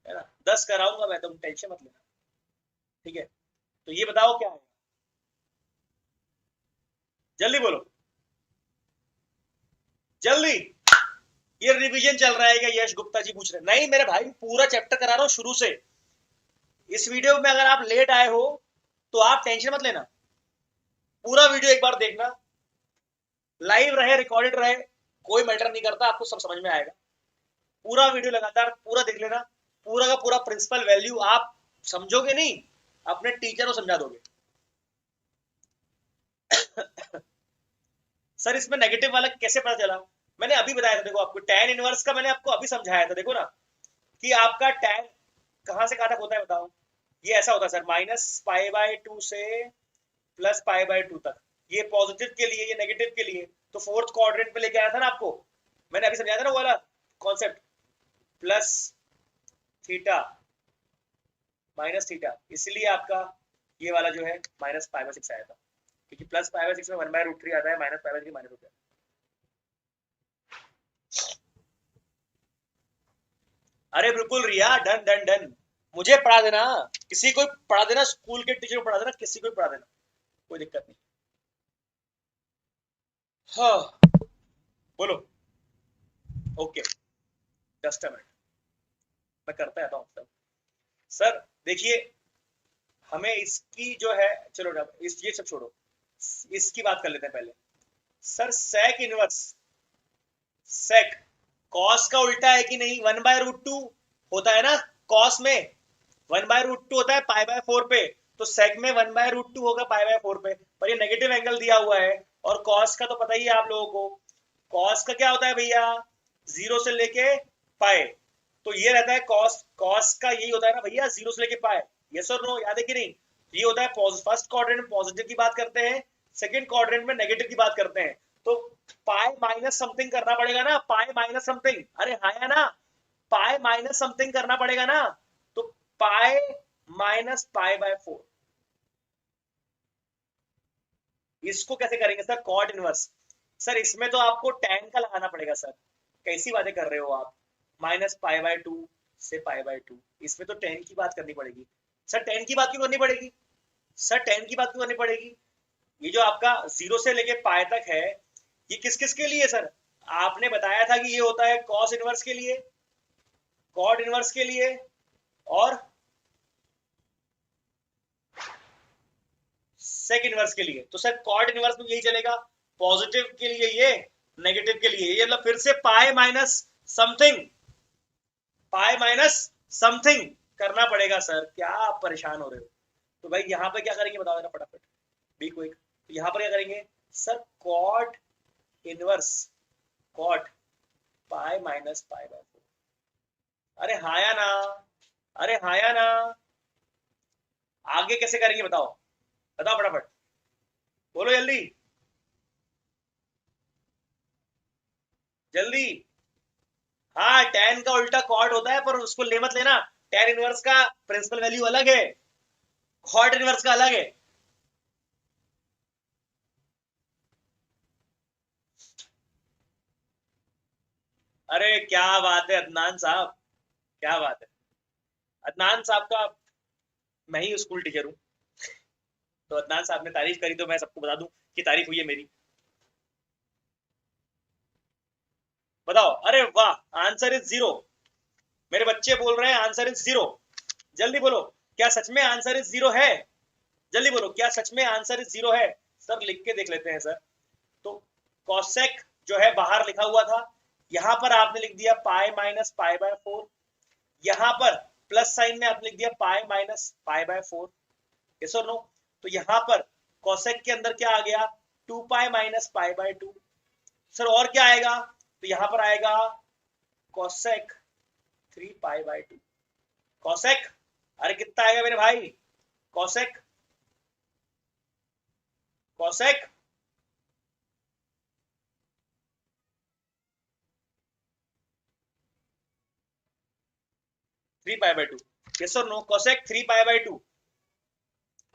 है ना? 10 कराऊंगा मैं, तुम टेंशन मत लेना, ठीक है? तो ये बताओ क्या है, जल्दी बोलो, जल्दी। ये रिवीजन चल रहा है क्या? यश गुप्ता जी पूछ रहे हैं। नहीं मेरे भाई, पूरा चैप्टर करा रहा हूं शुरू से। इस वीडियो में अगर आप लेट आए हो तो आप टेंशन मत लेना, पूरा वीडियो एक बार देखना, लाइव रहे रिकॉर्डेड रहे, कोई मैटर नहीं करता, आपको सब समझ में आएगा। पूरा वीडियो लगातार पूरा देख लेना, पूरा का पूरा प्रिंसिपल वैल्यू आप समझोगे नहीं, अपने टीचर को समझा दोगे। सर इसमें नेगेटिव वाला कैसे पता चला? मैंने अभी बताया था, देखो आपको tan इनवर्स का मैंने आपको अभी समझाया था, देखो ना कि आपका tan कहां से कहां तक होता है बताओ? ये ऐसा होता है सर, -π/2 से +π/2 तक। ये पॉजिटिव के लिए, ये नेगेटिव के लिए। तो फोर्थ क्वाड्रेंट में लेके आया था ना आपको, मैंने अभी समझाया था ना वो वाला concept, plus theta minus theta, इसलिए आपका ये वाला जो है -π/6 आया था, क्योंकि +π/6 में 1/√3 आता है, -π/3 माइनस होता है। अरे बिल्कुल रिया, डन डन डन। मुझे पढ़ा देना, किसी को पढ़ा देना, स्कूल के टीचर को पढ़ा देना, किसी को पढ़ा देना, कोई दिक्कत नहीं। हाँ बोलो। ओके, जस्ट अ मिनट, मैं करता रहता हूँ सर। सर देखिए, हमें इसकी जो है, चलो इस ये सब छोड़ो, इसकी बात कर लेते हैं पहले। सर सेक इनवर्स, सेक कॉस का उल्टा है कि नहीं? 1/√2 होता है ना कॉस में, 1/√2 होता है π/4 पे, तो सेक में 1/√2 होगा π/4 पे। पर ये नेगेटिव एंगल दिया हुआ है, और कॉस का तो पता ही है आप लोगों को, कॉस का क्या होता है भैया? 0 से लेके पाए, तो ये रहता है कॉस, कॉस का यही होता है ना भैया, 0 से लेके पाए। यस और नो, याद है कि नहीं? ये होता है फर्स्ट क्वाड्रेंट में पॉजिटिव की बात करते हैं, सेकंड क्वाड्रेंट में नेगेटिव की बात करते हैं। तो पाई माइनस समथिंग करना पड़ेगा ना, पाई माइनस समथिंग। अरे हाँ या ना, पाई माइनस समथिंग करना पड़ेगा ना। तो पाई -π/4, इसको कैसे करेंगे सर? Cot inverse. सर इसमें तो आपको टैन का लगाना पड़ेगा सर, कैसी बातें कर रहे हो आप? -π/2 से π/2, इसमें तो टैन की बात करनी पड़ेगी। सर टैन की बात क्यों करनी पड़ेगी? सर टैन की बात क्यों करनी पड़ेगी? ये जो आपका 0 से लेके पाए तक है, ये किस किस के लिए सर? आपने बताया था कि ये होता है कॉस इनवर्स के लिए, कॉट इनवर्स के लिए, और सेक इनवर्स के लिए। तो सर कॉट इनवर्स में यही चलेगा, पॉजिटिव के लिए ये, नेगेटिव के लिए ये, मतलब फिर से pi minus something, pi minus something करना पड़ेगा सर। क्या आप परेशान हो रहे हो? तो भाई यहाँ पे क्या करेंगे बताओ ना फटाफट, बी क्विक। तो यहाँ पर क्या करेंगे sir? Cot inverse, cot pi -π/4। अरे हाँ या ना, अरे हाँ या ना? आगे कैसे करेंगे बताओ, बताओ फटाफट, बोलो जल्दी जल्दी। हाँ, tan का उल्टा कॉट होता है, पर उसको ले मत लेना, tan इनवर्स का प्रिंसिपल वैल्यू अलग है, कॉट इनवर्स का अलग है। अरे क्या बात है अदनान साहब, क्या बात है अदनान साहब का, मैं ही स्कूल टीचर हूँ। तो अदनान साहब ने तारीफ करी तो मैं सबको बता दूं कि तारीफ हुई है मेरी। बताओ, अरे वाह, आंसर इज 0। मेरे बच्चे बोल रहे हैं आंसर इज 0। जल्दी बोलो, क्या सच में आंसर इज 0 है? जल्दी बोलो, क्या सच में आंसर इज 0 है? सर लिख के देख लेते हैं सर। तो कॉसेक जो है बाहर लिखा हुआ था, यहां पर आपने लिख दिया पाई माइनस पाई बाय 4। यहां पर प्लस साइन में आपने लिख दिया पाई माइनस पाई बाय 4। यस और नो? तो यहां पर कॉसेक के अंदर क्या आ गया? 2 pi minus pi by 2। Sir और क्या आएगा? तो यहां पर आएगा कॉसेक 3 पाई बाय 2। कॉसेक, अरे कितना आएगा मेरे भाई? Cosec, cosec, 3 pi by 2। Yes और no? Cosec 3 pi by 2।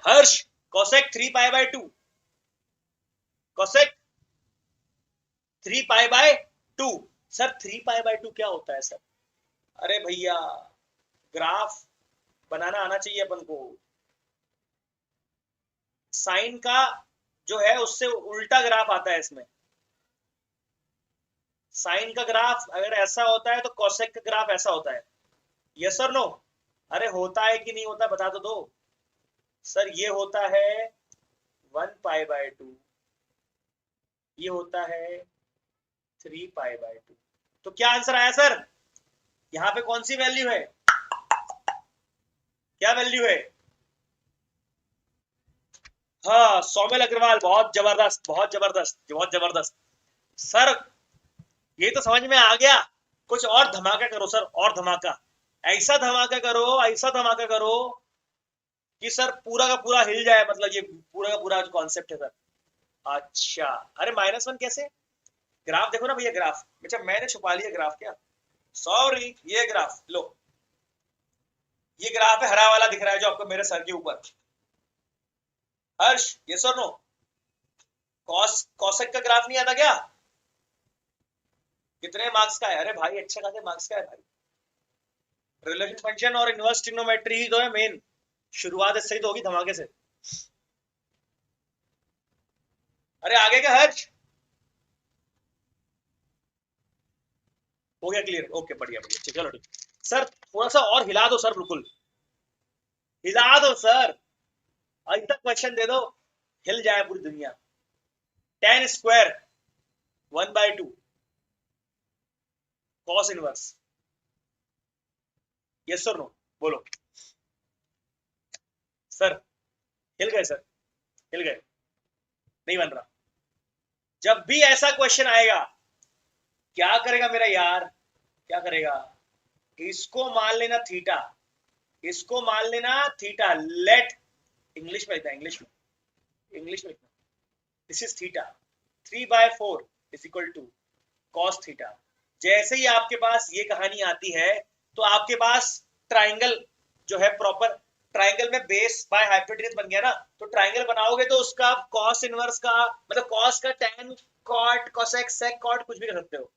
Harsh, cosec 3 pi by 2। Cosec 3 pi by 2। Sir 3 pi by 2 क्या होता है सर? अरे भैया, ग्राफ बनाना आना चाहिए अपन को। साइन का जो है उससे उल्टा ग्राफ आता है इसमें। साइन का ग्राफ अगर ऐसा होता है तो कॉसेक का ग्राफ ऐसा होता है। यस और नो? अरे होता है कि नहीं होता बता तो दो। सर ये होता है 1 पाई बाय 2, ये होता है 3 पाई बाय 2। तो क्या आंसर आया सर? यहाँ पे कौन सी वैल्यू है? क्या वैल्यू है? हाँ, सौमिल अग्रवाल, बहुत जबरदस्त, बहुत जबरदस्त, बहुत जबरदस्त। सर ये तो समझ में आ गया। कुछ और धमाका करो सर, और धमाका। ऐसा धमाका करो, ऐसा धमाका करो कि सर पूरा का पूरा हिल जाए, मतलब ये पूरा का पूरा जो कॉन्सेप्ट है सर। अच्छा, अरे -1 कैसे? ग्राफ देखो ना भैया, ग्राफ। अच्छा मैंने छुपा लिया ग्राफ क्या? सॉरी, ये ग्राफ लो। ये ग्राफ है, हरा वाला दिख रहा है जो आपको मेरे सर के ऊपर। हर्ष, यस और नो? कॉसेक का ग्राफ नहीं आता क्या? कितने मार्क्स का है? अरे भाई अच्छे खासे मार्क्स का है भाई। रिलेशन फंक्शन और इनवर्स ट्रिग्नोमेट्री ही तो है मेन। शुरुआत इससे ही तो होगी, धमाके से। अरे आगे का हर्ष हो गया क्लियर? ओके, बढ़िया बढ़िया, ठीक, चलो ठीक। सर थोड़ा सा और हिला दो सर, बिल्कुल हिला दो सर। अभी तक क्वेश्चन दे दो, हिल जाए पूरी दुनिया। 10 स्क्वायर 1/2 कॉस इनवर्स। यस और नो? बोलो सर। हिल गए सर? हिल गए? नहीं बन रहा? जब भी ऐसा क्वेश्चन आएगा, क्या करेगा मेरा यार? क्या करेगा? इसको मान लेना थीटा, इसको मान लेना थीटा। लेट, इंग्लिश में लिखना, इंग्लिश में, इंग्लिश में लिखना। This is theta. 3/4 is equal to cos theta. जैसे ही आपके पास ये कहानी आती है तो आपके पास ट्राइंगल जो है प्रॉपर, ट्राइंगल में बेस बाय हाइपोटेनस बन गया ना। तो ट्राइंगल बनाओगे तो उसका कॉस इनवर्स का मतलब कॉस का tan cot cosec sec cot कुछ भी कर सकते हो।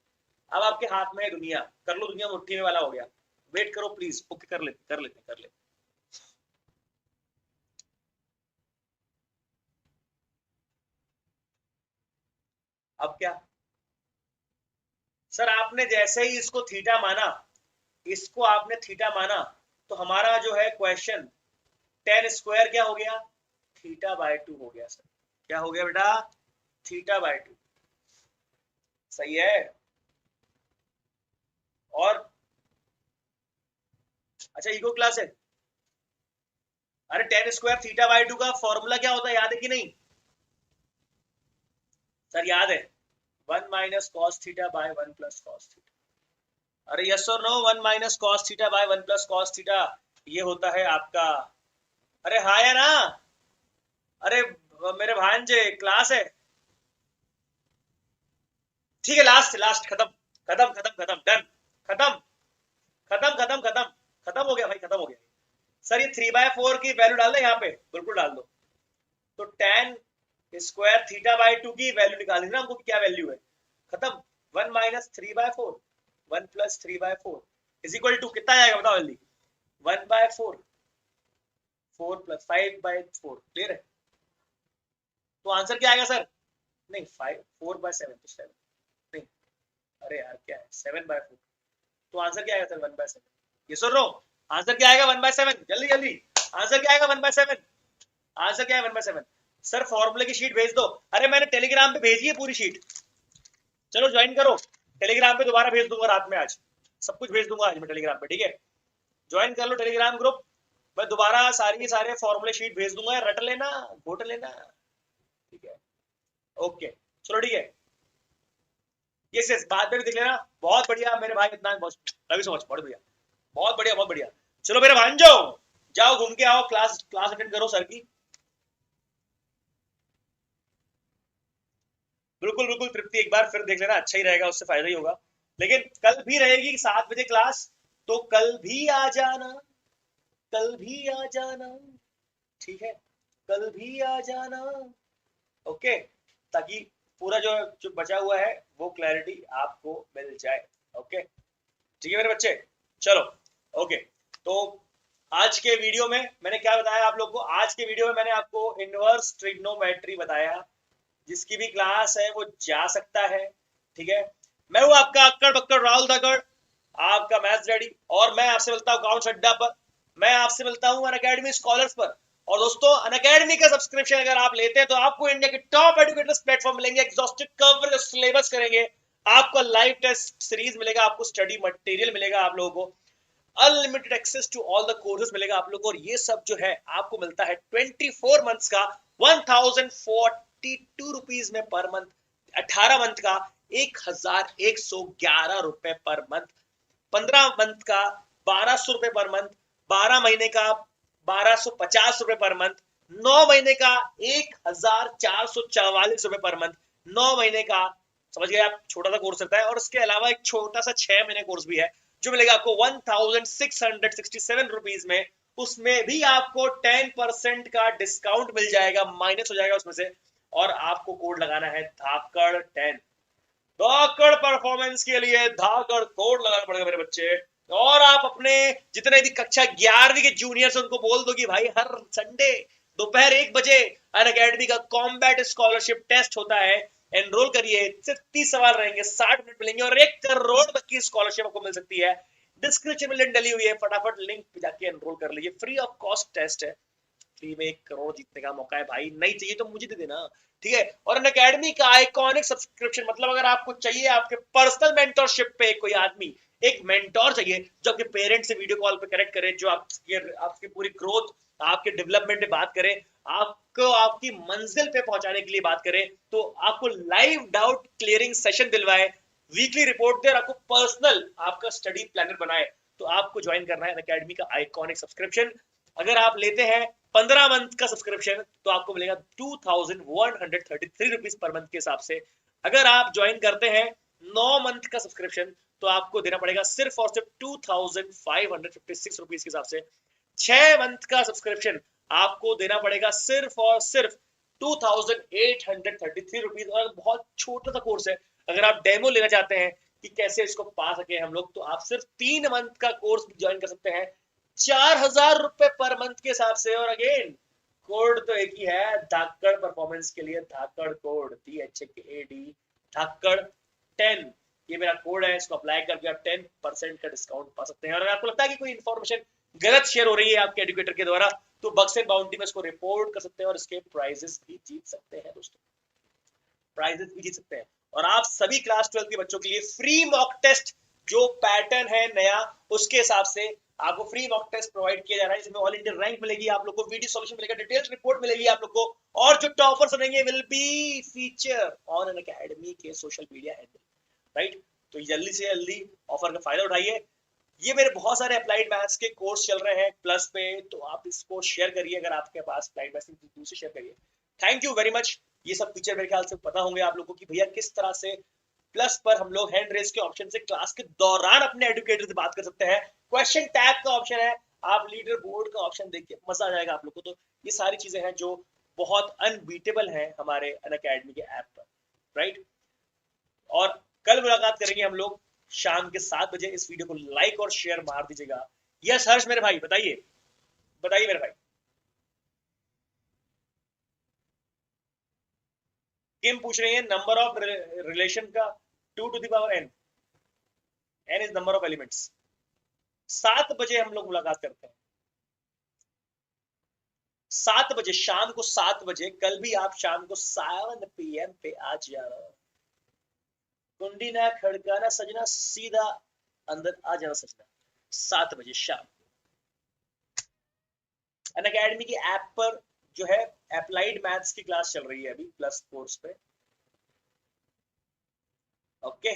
अब आपके हाथ में है दुनिया, कर लो, दुनिया मुट्ठी में वाला हो गया। वेट करो प्लीज, ओके कर लेते कर लेते कर लेते। अब क्या? सर आपने जैसे ही इसको थीटा माना, इसको आपने थीटा माना, तो हमारा जो है क्वेश्चन 10 स्क्वायर क्या हो गया? थीटा/2 हो गया सर। क्या हो गया बेटा? थीटा/2। सही है। और अच्छा इको क्लास है। अरे 10 स्क्वायर थीटा/2 का फॉर्मूला क्या होता है, याद है कि नहीं? सर याद है, 1 - cos θ/1 + cos θ। अरे यस और नो? 1 - cos θ/1 + cos θ, ये होता है आपका। अरे हाँ या ना? अरे मेरे भांजे, क्लास है। ठीक है, लास्ट लास्ट, खत्म खत्म खत्म खत्म, डन, खत्म खत्म खत्म खत्म, खत्म हो गया भाई, खत्म हो गया। सर ये 3/4 की वैल्यू डाल दो यहाँ पे, बिल्कुल डाल दो। तो tan स्क्वायर θ/2 की वैल्यू निकालनी ना हमको, क्या वैल्यू है। खत्म। 1 - 3/4, 1 + 3/4 इज इक्वल टू कितना आएगा बताओ जल्दी? 1/4, 4 + 5/4, क्लियर है? तो आंसर क्या आएगा सर? नहीं 4/7 तो 7 नहीं, अरे यार क्या है 7/4, तो आंसर क्या आएगा सर 1/7? ये सुन रहा हूँ, आंसर क्या आएगा 1/7? जल्दी जल्दी, आंसर क्या आएगा 1/7? आंसर क्या है 1/7? सर फॉर्मूले की शीट भेज दो। अरे मैंने टेलीग्राम पे भेजी है पूरी शीट, चलो ज्वाइन करो टेलीग्राम पे, दोबारा भेज दूंगा रात में, आज सब कुछ भेज दूंगा आज मैं टेलीग्राम पे, ठीक है? ज्वाइन कर लो टेलीग्राम ग्रुप, मैं दोबारा सारी के सारे फॉर्मूले शीट भेज दूंगा, रट लेना, घोट लेना, ठीक है? ओके चलो ठीक है, यस यस बाद में भी देख लेना। बहुत बढ़िया मेरे भाई, इतना लव यू सो मच, बहुत बढ़िया, बहुत बढ़िया, बहुत बढ़िया। चलो मेरे भांजो, जाओ घूम के आओ, क्लास क्लास अटेंड करो सर की। बिल्कुल बिल्कुल तृप्ति, एक बार फिर देख लेना, अच्छा ही रहेगा, उससे फायदा ही होगा। लेकिन कल भी रहेगी 7 बजे क्लास, तो कल भी आ जाना, कल भी आ जाना, ठीक है? कल भी आ जाना, ओके, ताकि पूरा जो जो बचा हुआ है वो क्लैरिटी आपको मिल जाए। ओके ठीक है मेरे बच्चे, चलो ओके। तो आज के वीडियो में मैंने क्या बताया आप लोग को? आज के वीडियो में मैंने आपको इनवर्स ट्रिग्नोमेट्री बताया, जिसकी भी क्लास है वो जा सकता है, ठीक है? मैं हूं आपका अक्कड़ बक्कड़ राहुल धाकड़, आपका मैथ्स डैडी, और मैं आपसे मिलता हूँ अकाउंट्स अड्डा पर, मैं आपसे मिलता हूँ अनअकैडमी स्कॉलर्स पर। और दोस्तों अनअकैडमी का सब्सक्रिप्शन अगर आप लेते हैं तो आपको इंडिया के टॉप एजुकेटर्स प्लेटफॉर्म मिलेंगे, एग्जॉस्टिव कवरेज सिलेबस करेंगे, आपको लाइव टेस्ट सीरीज मिलेगा, आपको स्टडी मटेरियल मिलेगा, आप लोगों को unlimited access to all the courses मिलेगा आप लोगों को, और ये सब जो है आपको मिलता है 24 मंथ्स का 1042 रुपीज में पर मंथ, 18 मंथ का 1111 रुपए पर मंथ, 15 मंथ का 1200 रुपए पर मंथ, 12 महीने का 1250 रुपए पर मंथ, 9 महीने का 1444 रुपए पर मंथ, 9 महीने का, समझ गए आप, छोटा सा कोर्स रहता है। और उसके अलावा एक छोटा सा 6 महीने कोर्स भी है जो मिलेगा आपको 1667 रुपीज में, उसमें भी आपको 10% का डिस्काउंट मिल जाएगा, माइनस हो जाएगा उसमें से, और आपको कोड लगाना है धाकड़ 10, धाकड़ परफॉर्मेंस के लिए धाकड़ कोड लगाना पड़ेगा मेरे बच्चे। और आप अपने जितने भी कक्षा 11वीं के जूनियर्स उनको बोल दो कि भाई हर संडे दोपहर 1 बजे अनअकैडमी का कॉम्बैट स्कॉलरशिप टेस्ट होता है, एनरोल करिए, सिर्फ 30 सवाल रहेंगे, 60 मिनट मिलेंगे, और 1 करोड़ तक की स्कॉलरशिप आपको मिल सकती है। डिस्क्रिप्शन में लिंक डली हुई है, फटाफट लिंक पे जाके एनरोल कर लीजिए, फ्री ऑफ कॉस्ट टेस्ट है, फ्री में 1 करोड़ जीतने का मौका है भाई, नहीं चाहिए तो मुझे दे देना, ठीक है? और अनअकैडमी का आइकॉनिक सब्सक्रिप्शन, मतलब अगर आपको चाहिए आपके पर्सनल मेंटरशिप पे कोई आदमी, एक मेंटोर चाहिए जो आपके पेरेंट्स से वीडियो कॉल पे कनेक्ट करे, जो आपकी पूरी ग्रोथ, आपके डेवलपमेंट पे बात करे, आपको आपकी मंजिल पे पहुंचाने के लिए बात करे, तो आपको लाइव डाउट क्लियरिंग सेशन दिलवाए, वीकली रिपोर्ट दे, और आपको पर्सनल आपका स्टडी प्लानर बनाए, तो आपको ज्वाइन करना है अनअकैडमी का आइकॉनिक सब्सक्रिप्शन। अगर आप लेते हैं 15 मंथ का सब्सक्रिप्शन तो आपको मिलेगा 2133 रुपीज पर मंथ के हिसाब से। अगर आप ज्वाइन करते हैं 9 मंथ का सब्सक्रिप्शन तो आपको देना पड़ेगा सिर्फ और सिर्फ 2556 रुपीज के हिसाब से। 6 मंथ का सब्सक्रिप्शन आपको देना पड़ेगा सिर्फ और सिर्फ 2833 रुपीज, और बहुत छोटा सा कोर्स है, अगर आप डेमो लेना चाहते हैं कि कैसे इसको पा सके हम लोग, तो आप सिर्फ 3 मंथ का कोर्स ज्वाइन कर सकते हैं 4000 रुपए पर मंथ के हिसाब से। और अगेन कोड तो एक ही है, धाकड़ परफॉर्मेंस के लिए धाकड़ कोड, THAKD धाकड़ 10, ये मेरा कोड है, इसको अप्लाई करके आप 10% का डिस्काउंट पा सकते हैं। और अगर आपको लगता है कि कोई इन्फॉर्मेशन गलत शेयर हो रही है आपके एजुकेटर के द्वारा, तो बग्स एंड बाउंटी में इसको रिपोर्ट कर सकते हैं, और इसके प्राइजेस भी जीत सकते हैं दोस्तों, प्राइजेस भी जीत सकते हैं। और आप सभी क्लास 12 के बच्चों के लिए फ्री मॉक टेस्ट, जो पैटर्न है नया उसके हिसाब से आपको फ्री मॉक टेस्ट प्रोवाइड किया जा रहा है, जिसमें ऑल इंडिया रैंक मिलेगी आप लोग को, वीडियो सॉल्यूशन मिलेगा, डिटेल्स रिपोर्ट मिलेगी आप लोग को, और जो टॉपर्स बनेंगे will be feature on Unacademy के सोशल मीडिया हैंडल, राइट? तो जल्दी से जल्दी ऑफर का फायदा उठाइए। ये मेरे बहुत सारे अप्लाइड मैथ्स के कोर्स चल रहे हैं प्लस पे, तो आप इसको शेयर करिए, अगर आपके पास अप्लाइड मैथ्स दूसरे शेयर करिए। Thank you very much. ये सब फीचर मेरे ख्याल से पता होंगे आप लोगों को कि भैया किस तरह से प्लस पर हम लोग हैंड रेज के ऑप्शन से क्लास के दौरान अपने एडुकेटर से बात कर सकते हैं, क्वेश्चन टैग का ऑप्शन है, आप लीडर बोर्ड का ऑप्शन देखिए, मजा आ जाएगा आप लोग को। तो ये सारी चीजें हैं जो बहुत अनबीटेबल है हमारे अनअकैडमी के ऐप पर, राइट? और कल मुलाकात करेंगे हम लोग शाम के 7 बजे। इस वीडियो को लाइक और शेयर मार दीजिएगा। यस हर्ष मेरे भाई, बताइए, बताइए मेरे भाई। किम पूछ रही है नंबर ऑफ रिलेशन का 2 to the power n, n is number of elements. 7 बजे हम लोग मुलाकात करते हैं, 7 बजे, शाम को 7 बजे। कल भी आप शाम को 7 PM पे आ जाना। कुंडी ना खड़काना सजना, सीधा अंदर आ जाना सजना। 7 बजे शाम अन अकेडमी की ऐप पर जो है अप्लाइड मैथ्स की क्लास चल रही है अभी प्लस कोर्स पे। ओके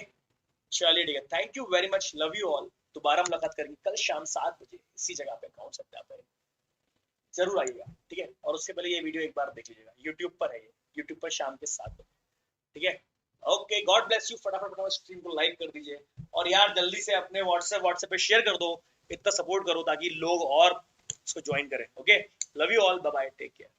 चलिए ठीक है, thank you very much, love you all. दोबारा मुलाकात करेंगे कल शाम 7 बजे इसी जगह पे, कौन सा पे जरूर आइएगा, ठीक है। और उससे पहले ये वीडियो एक बार देख लीजिएगा, यूट्यूब पर है ये, यूट्यूब पर शाम के 7 बजे, ठीक है। Okay God bless you. फटाफट फटाफट स्ट्रीम को लाइक कर दीजिए, और यार जल्दी से अपने व्हाट्सएप पे शेयर कर दो, इतना सपोर्ट करो ताकि लोग और इसको ज्वाइन करें। Okay love you all, bye bye, take care.